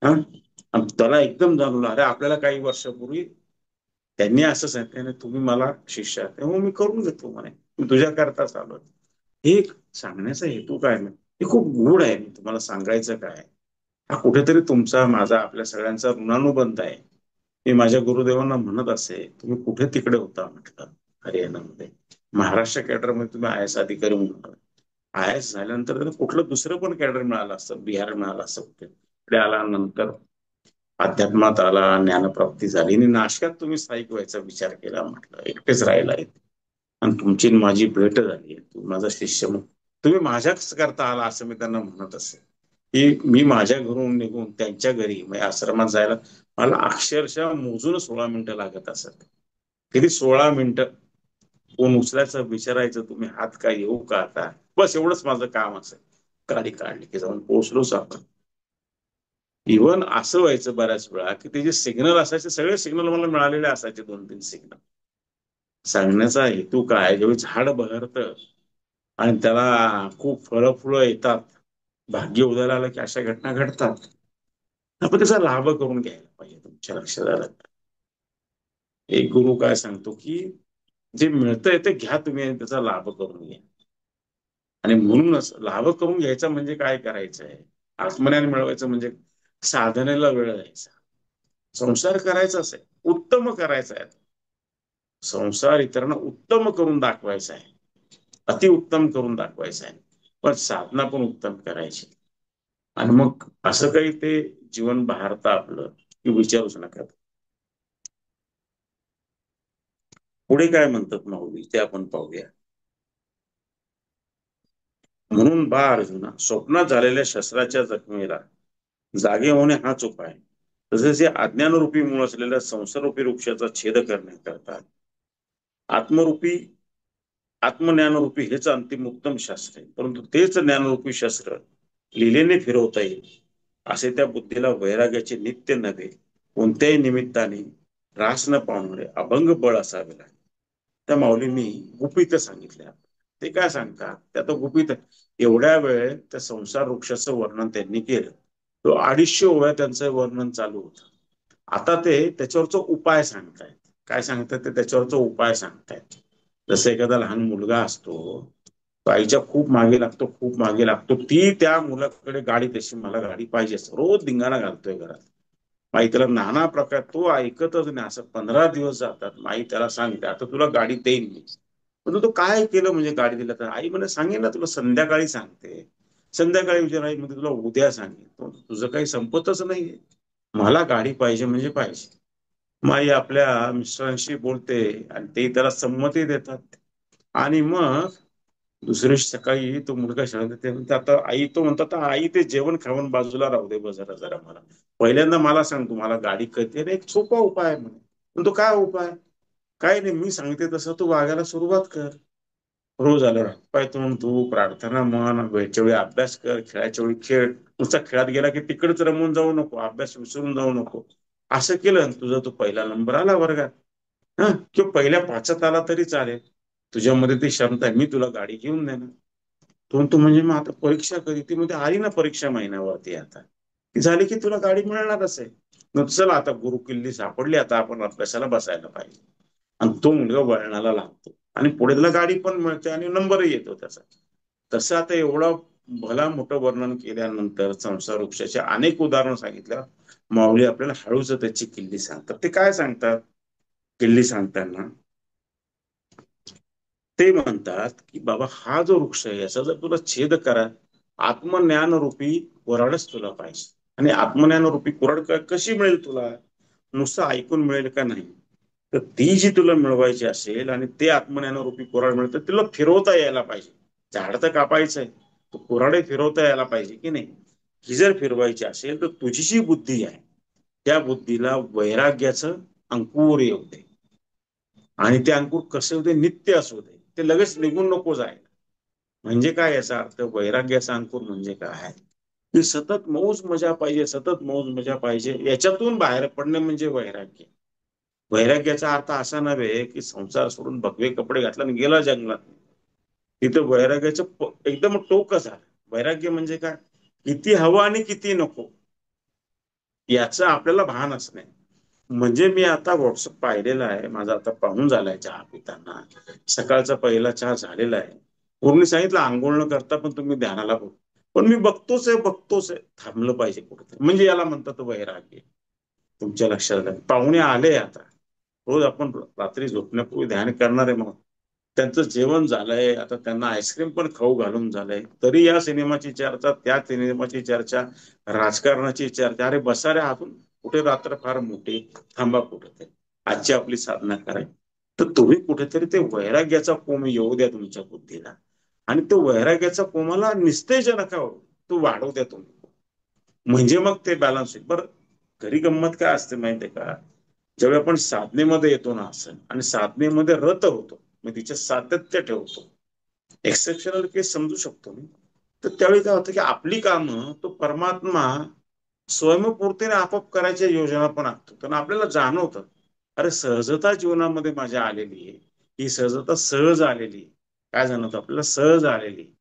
हा, आणि त्याला एकदम जाणवलं, अरे आपल्याला काही वर्षापूर्वी त्यांनी असं सांगितलं, तुम्ही मला शिष्य आहात तेव्हा मी करून घेतो म्हणे, मी तुझ्या करताच आलो. हे सांगण्याचा हेतू काय नाही, हे खूप गूढ आहे. मी तुम्हाला सांगायचं काय, हा कुठेतरी तुमचा माझा आपल्या सगळ्यांचा ऋणानुबंध आहे. मी माझ्या गुरुदेवांना म्हणत असे, तुम्ही कुठे तिकडे होता म्हटलं हरियाणामध्ये, महाराष्ट्र कॅडरमध्ये तुम्ही आय एस अधिकारी म्हणून आय एस झाल्यानंतर त्याला कुठलं दुसरं पण कॅडर मिळालं असतं, बिहार मिळालं असतं कुठे, इकडे आल्यानंतर अध्यात्मात आला, ज्ञानप्राप्ती झाली आणि नाशकात तुम्ही स्थायिक व्हायचा विचार केला म्हटलं, एकटेच राहिला आणि तुमची माझी भेट झाली, तुम्ही माझा शिष्य म्हणून तुम्ही माझ्याच करता आला असं मी त्यांना म्हणत असे, की मी माझ्या घरून निघून त्यांच्या घरी म्हणजे आश्रमात जायला मला अक्षरशः मोजून 16 मिनिटं लागत असत. किती 16 मिनिटं. फोन उचलायचं, विचारायचं तुम्ही हात काय येऊ का आता, बस एवढंच माझं काम असेल. गाडी काढली की जाऊन पोहोचलोच आपण. इव्हन असं व्हायचं बऱ्याच वेळा की ते जे सिग्नल असायचे सगळे सिग्नल मला मिळालेले असायचे, 2-3 सिग्नल. सांगण्याचा हेतू काय, ज्यावेळी झाड बहरतं आणि त्याला खूप फळं फुलं येतात, भाग्य उदयाला आलं की अशा घटना घडतात. आपण त्याचा लाभ करून घ्यायला पाहिजे. तुमच्या लक्षात आलं का? एक गुरु काय सांगतो की जे मिळतंय ते घ्या तुम्ही आणि त्याचा लाभ करून घ्या. आणि म्हणूनच लाभ करून घ्यायचा म्हणजे काय करायचं आहे, आत्मज्ञान मिळवायचं म्हणजे साधनेला वेळ द्यायचा, संसार करायचाच आहे, उत्तम करायचा आहे. संसार इतरांना उत्तम करून दाखवायचा आहे, अतिउत्तम करून दाखवायचा आहे, पण साधना पण उत्तम करायची. आणि मग असं काही ते जीवन बहारतं आपलं की विचारूच नका. पुढे काय म्हणतात माऊली ते आपण पाहूया. म्हणून बा अर्जुना, स्वप्नात झालेल्या शस्त्राच्या जखमेला जागे होणे हाच उपाय. तसेच या अज्ञानरूपी मूळ असलेल्या संसाररूपी वृक्षाचा छेद करण्याकरता आत्मरूपी आत्मज्ञानरूपी हेच अंतिम उत्तम शास्त्र आहे. परंतु तेच ज्ञानरूपी शस्त्र लिलेने फिरवता येईल असे त्या बुद्धीला वैराग्याचे नित्य नव्हे कोणत्याही निमित्ताने ऱ्हास न पावणारे अभंग बळ असावे लागेल. त्या माऊलींनी गुपित सांगितल्या. ते काय सांगतात त्यात गुपित एवढ्या वेळ त्या संसार वृक्षाचं वर्णन त्यांनी केलं. तो 250 ओव्या त्यांचं वर्णन चालू होतं. आता ते त्याच्यावरचा उपाय सांगतायत. काय सांगतात ते त्याच्यावरचा उपाय सांगतायत. जसं एखादा लहान मुलगा असतो, तो आईच्या खूप मागे लागतो, खूप मागे लागतो, ती त्या मुलाकडे गाडी, तशी मला गाडी पाहिजेच, रोज धिंगाणा घालतोय घरात. आई त्याला नाना प्रकार, तो ऐकतच नाही. असं 15 दिवस जातात. आई त्याला सांगते आता तुला गाडी देईन मी. पण तो काय केलं म्हणजे गाडी दिला तर आई म्हणे सांगेन ना तुला, संध्याकाळी सांगते. संध्याकाळी विचार आई म्हणजे तुला उद्या सांगेन. तुझं काही संपतच नाहीये, मला गाडी पाहिजे म्हणजे पाहिजे. माई आपल्या मिस्टरांशी बोलते आणि ते त्याला संमती देतात. आणि मग दुसऱ्या दिवशी सकाळी तो मुलगा शाळेत येते, म्हणते आता आई, तो म्हणतात आई ते जेवण खाऊन बाजूला राहू दे जरा जरा, मला पहिल्यांदा मला सांग तू मला गाडी कधी. अरे एक सोपा उपाय आहे म्हणे. पण तो काय उपाय, काय नाही, मी सांगते तसं तू वागायला सुरुवात कर. रोज आलं पाय तोंड तू प्रार्थना म्हण, वेळच्या वेळी अभ्यास कर, खेळाच्या वेळी खेळ. नुसता खेळात गेला की तिकडेच रमून जाऊ नको, अभ्यास विसरून जाऊ नको. असं केलं तुझा तो पहिला नंबर आला वर्गात, हा, किंवा पहिल्या 5त आला तरी चालेल. तुझ्यामध्ये ती क्षमता आहे, मी तुला गाडी घेऊन देणार. तू म्हणजे मग आता परीक्षा कधी, ती मध्ये आली ना परीक्षा महिन्यावरती, आता ती झाली की तुला गाडी मिळणारच आहे. मग चला आता गुरु किल्ली सापडली, आता आपण अभ्यासाला बसायला पाहिजे. आणि तो मुलगा वळणाला लागतो आणि पुढे त्याला गाडी पण मिळते आणि नंबरही येतो त्याचा. तसं आता एवढं भला मोठं वर्णन केल्यानंतर संसार वृक्षाचे अनेक उदाहरण सांगितल्या माऊली आपल्याला हळूच त्याची किल्ली सांगतात. ते काय सांगतात किल्ली सांगताना, ते म्हणतात की बाबा हा जो वृक्ष आहे याचा जर तुला छेद करा, आत्मज्ञान रूपी कुऱ्हाडच तुला पाहिजे. आणि आत्मज्ञान रूपी कुऱ्हाड कशी मिळेल तुला, नुसतं ऐकून मिळेल का नाही, तर ती जी तुला मिळवायची असेल आणि ते आत्मज्ञान रूपी कुऱ्हाड मिळतं, तिला फिरवता यायला पाहिजे. झाड तर कापायचंय, तो कुऱ्हाडे फिरवता यायला पाहिजे की नाही. ही जर फिरवायची असेल तर तुझी जी बुद्धी आहे त्या बुद्धीला वैराग्याचं अंकुर येऊ दे. आणि ते अंकुर कसे होते, नित्य असू दे, ते लगेच निघून नको जायला. म्हणजे काय याचा अर्थ, वैराग्याचा अंकुर म्हणजे काय, की सतत मौज मजा पाहिजे, सतत मौज मजा पाहिजे. याच्यातून बाहेर पडणे म्हणजे वैराग्य. वैराग्याचा अर्थ असा नव्हे की संसार सोडून भगवे कपडे घातला आणि गेला जंगलात. तिथं वैराग्याचं एकदम टोकच आहे. वैराग्य म्हणजे काय, किती हवं आणि किती नको याचं आपल्याला भान असणे. म्हणजे मी आता व्हॉट्सअप पाहिलेला आहे, माझा आता पाहून झालाय चहा पिताना, सकाळचा पहिला चहा झालेला आहे. पूर्ण सांगितलं आंघोळ न करता पण तुम्ही ध्यानाला बघ. पण मी बघतोच आहे थांबलं पाहिजे कुठेतरी, म्हणजे याला म्हणतात वैराग्य. तुमच्या लक्षात आलं, पाहुणे आले आता, रोज आपण रात्री झोपण्यापूर्वी ध्यान करणार आहे, मग त्यांचं जेवण झालंय, आता त्यांना आईस्क्रीम पण खाऊ घालून झालंय, तरी या सिनेमाची चर्चा, त्या सिनेमाची चर्चा, राजकारणाची चर्चा. अरे बसा रे, आपण कुठे रात्र फार मोठी, थांबा कुठेतरी, आजची आपली साधना करायची. तर तुम्ही कुठेतरी ते वैराग्याचा कोम येऊ द्या तुमच्या बुद्धीला, आणि तो वैराग्याचा कोमाला निस्तेज नका हो, तो वाढवू द्या तुम्ही, म्हणजे मग ते बॅलन्स होईल. बरं, घरी गंमत काय असते माहितीये का, ज्यावेळी आपण साधनेमध्ये येतो ना असं, आणि साधनेमध्ये रत होतो, मग तिचे सातत्य ठेवतो, एक्सेप्शनल केस समजू शकतो मी, तर त्यावेळी काय होतं की आपली कामं तो परमात्मा स्वयंपूर्तीने आपोआप करायच्या योजना पण आखतो. तर आपल्याला जाणवतं, अरे सहजता जीवनामध्ये माझ्या आलेली आहे, ही सहजता सहज आलेली, काय जाणवतं आपल्याला, सहज आलेली,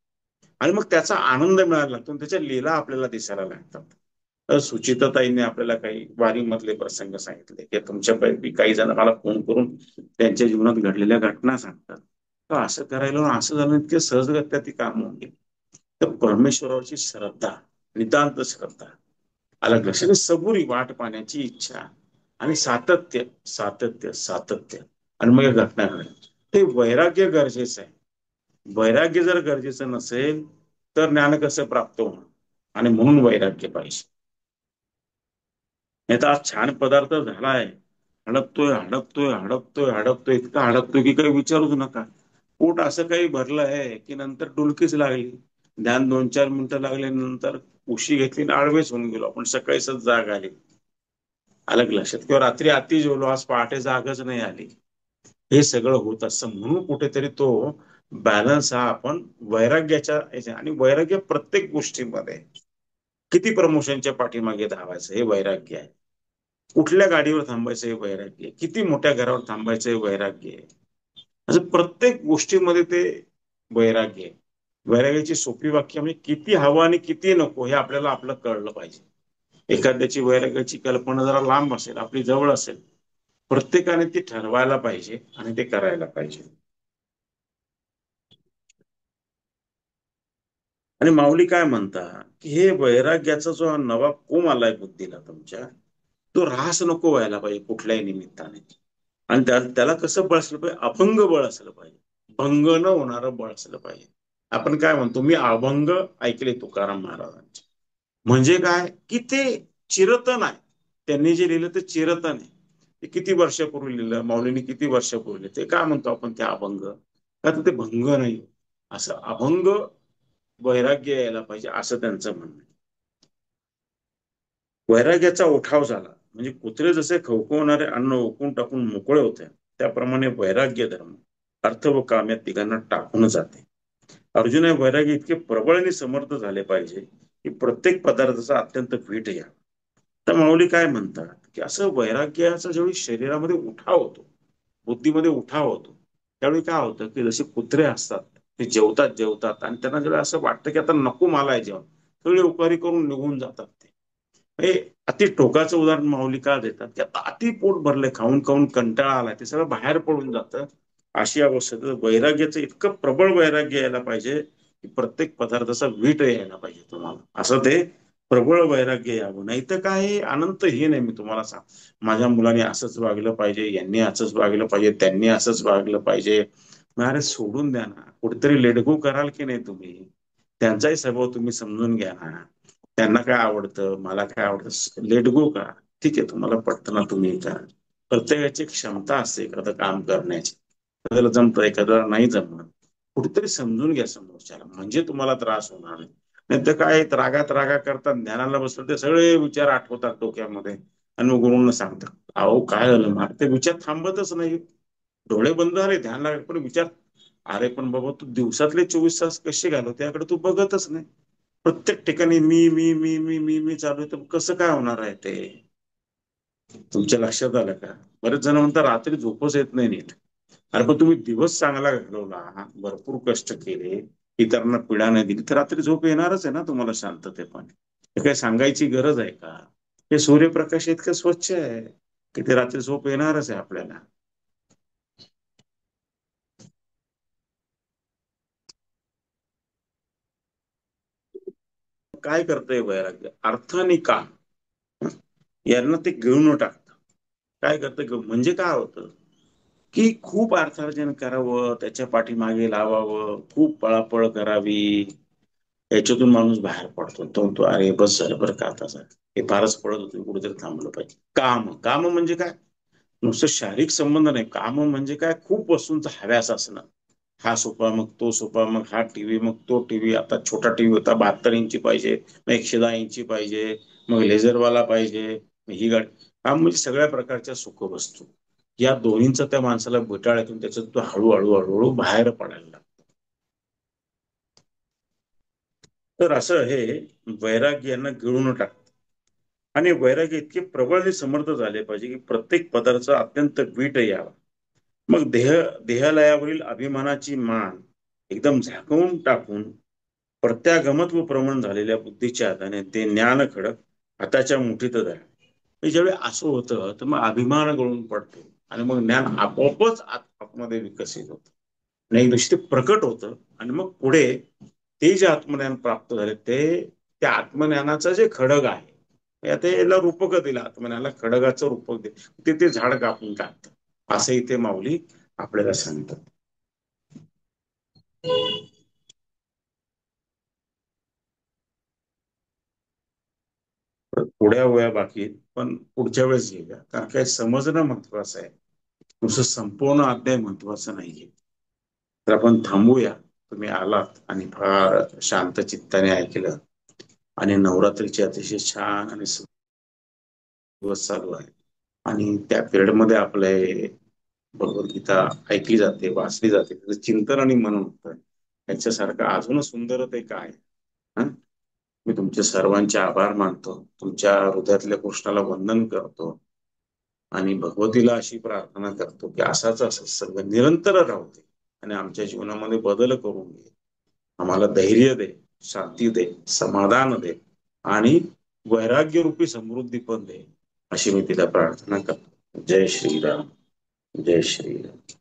आणि मग त्याचा आनंद मिळायला लागतो, त्याच्या लीला आपल्याला दिसायला लागतात. सुचिताताईंनी आपल्याला काही वारीमधले प्रसंग सांगितले, की तुमच्यापैकी काही जण मला फोन करून त्यांच्या जीवनात घडलेल्या घटना सांगतात, तर असं करायला असं झालं, इतके सहजगत्या ती कामं होती. तर परमेश्वरावरची श्रद्धा, नितांत श्रद्धा, अलग लक्षात, सबुरी वाट पाहण्याची इच्छा, आणि सातत्य सातत्य सातत्य, आणि मग या घटना घडल्या, ते वैराग्य गरजेचं आहे. वैराग्य जर गरजेचं नसेल तर ज्ञान कसं प्राप्त होणार, आणि म्हणून वैराग्य पाहिजे. नाही तर आज छान पदार्थ झालाय, हडपतोय, इतका हडपतोय की काही विचारूच नका. पोट असं काही भरलं आहे की नंतर डुलकीच लागली, ध्यान 2-4 मिनिटं लागले, नंतर उशी घेतली आणि आडवेच होऊन गेलो आपण, सकाळीच जाग आली, अलग लक्षात, किंवा रात्री अति जेवलो, आज पहाटे जागच नाही आली. हे सगळं होत असतं, म्हणून कुठेतरी तो बॅलन्स हा आपण आणि वैराग्य प्रत्येक गोष्टीमध्ये, किती प्रमोशनच्या पाठीमागे धावायचं हे वैराग्य आहे, कुठल्या गाडीवर थांबायचं हे वैराग्य आहे, किती मोठ्या घरावर थांबायचं हे वैराग्य आहे, असं प्रत्येक गोष्टीमध्ये ते वैराग्य आहे. वैराग्याची सोपी वाक्य म्हणजे किती हवं आणि किती नको हे आपल्याला आपलं कळलं पाहिजे. एखाद्याची वैराग्याची कल्पना जरा लांब असेल, आपली जवळ असेल, प्रत्येकाने ती ठरवायला पाहिजे आणि ते करायला पाहिजे. आणि माऊली काय म्हणता, की हे वैराग्याचा जो हा नवा कोम आलाय बुद्धीला तुमच्या, तो ऱ्हास नको व्हायला पाहिजे कुठल्याही निमित्ताने. आणि त्याला कसं बळ असलं पाहिजे, अभंग बळ असलं पाहिजे, भंग न होणारं बळ असलं पाहिजे. आपण काय म्हणतो, मी अभंग ऐकले तुकाराम महाराजांचे, म्हणजे काय की ते चिरतन आहे, त्यांनी जे लिहिलं ते चिरतन आहे. ते किती वर्षापूर्वी लिहिलं, माऊलींनी किती वर्षापूर्वी लिहिलं, ते काय म्हणतो आपण ते अभंग, का तर ते भंग नाही, असं अभंग वैराग्य यायला पाहिजे असं त्यांचं म्हणणं आहे. वैराग्याचा उठाव झाला म्हणजे कुत्रे जसे खवखवणारे अन्न ओकून टाकून मोकळे होते, त्याप्रमाणे वैराग्य धर्म अर्थ व काम या तिघांना टाकून जाते. अर्जुन हे वैराग्य इतके प्रबळ आणि समर्थ झाले पाहिजे की प्रत्येक पदार्थाचा अत्यंत वीट या. तर माऊली काय म्हणतात की असं वैराग्याचा ज्यावेळी शरीरामध्ये उठाव होतो, बुद्धीमध्ये उठाव होतो, त्यावेळी काय होतं की जसे कुत्रे असतात, ते जेवतात आणि त्यांना जेव्हा असं वाटतं की आता नको मला आहे जेवण, सगळे उकारी करून निघून जातात ते. हे अति टोकाचं उदाहरण माऊली का देतात की आता अति पोट भरले, खाऊन खाऊन कंटाळा आलाय, ते सगळं बाहेर पडून जातं. अशी अवस्था, तर वैराग्याचं इतकं प्रबळ वैराग्य यायला पाहिजे की प्रत्येक पदार्थाचा वीट यायला पाहिजे तुम्हाला, असं ते प्रबळ वैराग्य यावं. नाही तर काय अनंत हे नाही, मी तुम्हाला सांग, माझ्या मुलाने असंच वागलं पाहिजे, यांनी असंच वागलं पाहिजे, त्यांनी असंच वागलं पाहिजे. अरे सोडून द्या ना, कुठेतरी लेट गो कराल की नाही तुम्ही, त्यांचाही स्वभाव तुम्ही समजून घ्या ना, त्यांना काय आवडतं, मला काय आवडतं, लेट गो करा. ठीक आहे, तुम्हाला पटतं ना तुम्ही करा. प्रत्येकाची क्षमता असते एखादं काम करण्याची, एखाद्याला जमतं, एखाद्याला नाही जमत, कुठेतरी समजून घ्या समोरच्याला, म्हणजे तुम्हाला त्रास होणार नाही. नाही तर काय, रागा करतात, ध्यानाला बसलं ते सगळे विचार आठवतात डोक्यामध्ये, आणि मग गुरुंना सांगतात, अहो काय झालं, मला ते विचार थांबतच नाही, डोळे बंद झाले, ध्यान लागले, पण विचार, अरे पण बाबा तू दिवसातले 24 तास कसे घालव त्याकडे तू बघतच नाही, प्रत्येक ठिकाणी मी चालू आहे, तर कसं काय होणार आहे ते. तुमच्या लक्षात आलं का. बरेच जण म्हणतात रात्री झोपच येत नाही नीट. अरे पण तुम्ही दिवस चांगला घालवला, भरपूर कष्ट केले, इतरांना पीडा नाही दिली, तर रात्री झोप येणारच आहे ना तुम्हाला शांततेपणे. हे काय सांगायची गरज आहे का. हे सूर्यप्रकाश इतकं स्वच्छ आहे की ते रात्री झोप येणारच आहे आपल्याला. काय करतंय वैराग्य? अर्थ आणि काम यांना ते गिळून टाकतं. काय करतं म्हणजे काय होतं की खूप अर्थार्जन करावं, त्याच्या पाठीमागे लावावं, खूप पळापळ करावी, याच्यातून माणूस बाहेर पडतो. तो म्हणतो अरे बस झालं बरं का, आता हे फारच पडत होतं, कुठेतरी थांबलं पाहिजे. काम काम म्हणजे काय? नुसतं शारीरिक संबंध नाही. काम म्हणजे काय? खूप वस्तूंचा हव्यास असणं. हा सोफा, मग तो सोफा, मग हा टीव्ही, मग तो टीव्ही. आता छोटा टीव्ही होता 72 इंची पाहिजे, मग 110 इंची पाहिजे, मग लेझरवाला पाहिजे, मग ही गाडी. हा म्हणजे सगळ्या प्रकारच्या सुखवस्तू. या दोन्हींचा त्या माणसाला घोटाळा येतो, त्याच्यात तो हळूहळू हळूहळू बाहेर पडायला लागतो. तर असं हे वैराग्य यांना गिळून टाकतं. आणि वैराग्य इतके प्रबळ आणि समर्थ झाले पाहिजे की प्रत्येक पदार्थ अत्यंत वीट यावा. मग देहालयावरील अभिमानाची मान एकदम झाकवून टाकून प्रत्यागमत व प्रमाण झालेल्या बुद्धीच्या हाताने ते ज्ञान खडक हाताच्या मुठीत धरा. ज्यावेळी असं होतं तर मग अभिमान गळून पडतो आणि मग ज्ञान आपोआपच आतमध्ये विकसित होतं आणि एक दिवशी ते प्रकट होतं. आणि मग पुढे ते जे आत्मज्ञान प्राप्त झाले ते त्या आत्मज्ञानाचं जे खडग आहे, आता याला रूपक दिलं, आत्मज्ञानाला खडगाचं रूपक दिलं, ते झाड कापून टाकतं. असं इथे माऊली आपल्याला सांगतात. पुढ्या वया बाकी, पण पुढच्या वेळेस घेऊया, कारण काय समजणं महत्वाचं आहे, नुसतं संपूर्ण अध्याय महत्वाचं नाहीये. तर आपण थांबूया. तुम्ही आलात आणि फार शांत चित्ताने ऐकलं आणि नवरात्रीचे अतिशय छान आणि दिवस चालू आहे आणि त्या पिरियड मध्ये आपले भगवद्गीता ऐकली जाते, वाचली जाते, त्याचं चिंतन आणि मनन होतं. याच्यासारखं अजून सुंदर ते काय. हं? मी तुमचे सर्वांचे आभार मानतो, तुमच्या हृदयातल्या कृष्णाला वंदन करतो आणि भगवतीला अशी प्रार्थना करतो की असाच सत्संग निरंतर राहू दे आणि आमच्या जीवनामध्ये बदल करून घे. आम्हाला धैर्य दे, शांती दे, समाधान दे आणि वैराग्य रूपी समृद्धी पण दे, अशी मी तिला प्रार्थना करतो. जय श्रीराम. जय श्रीराम.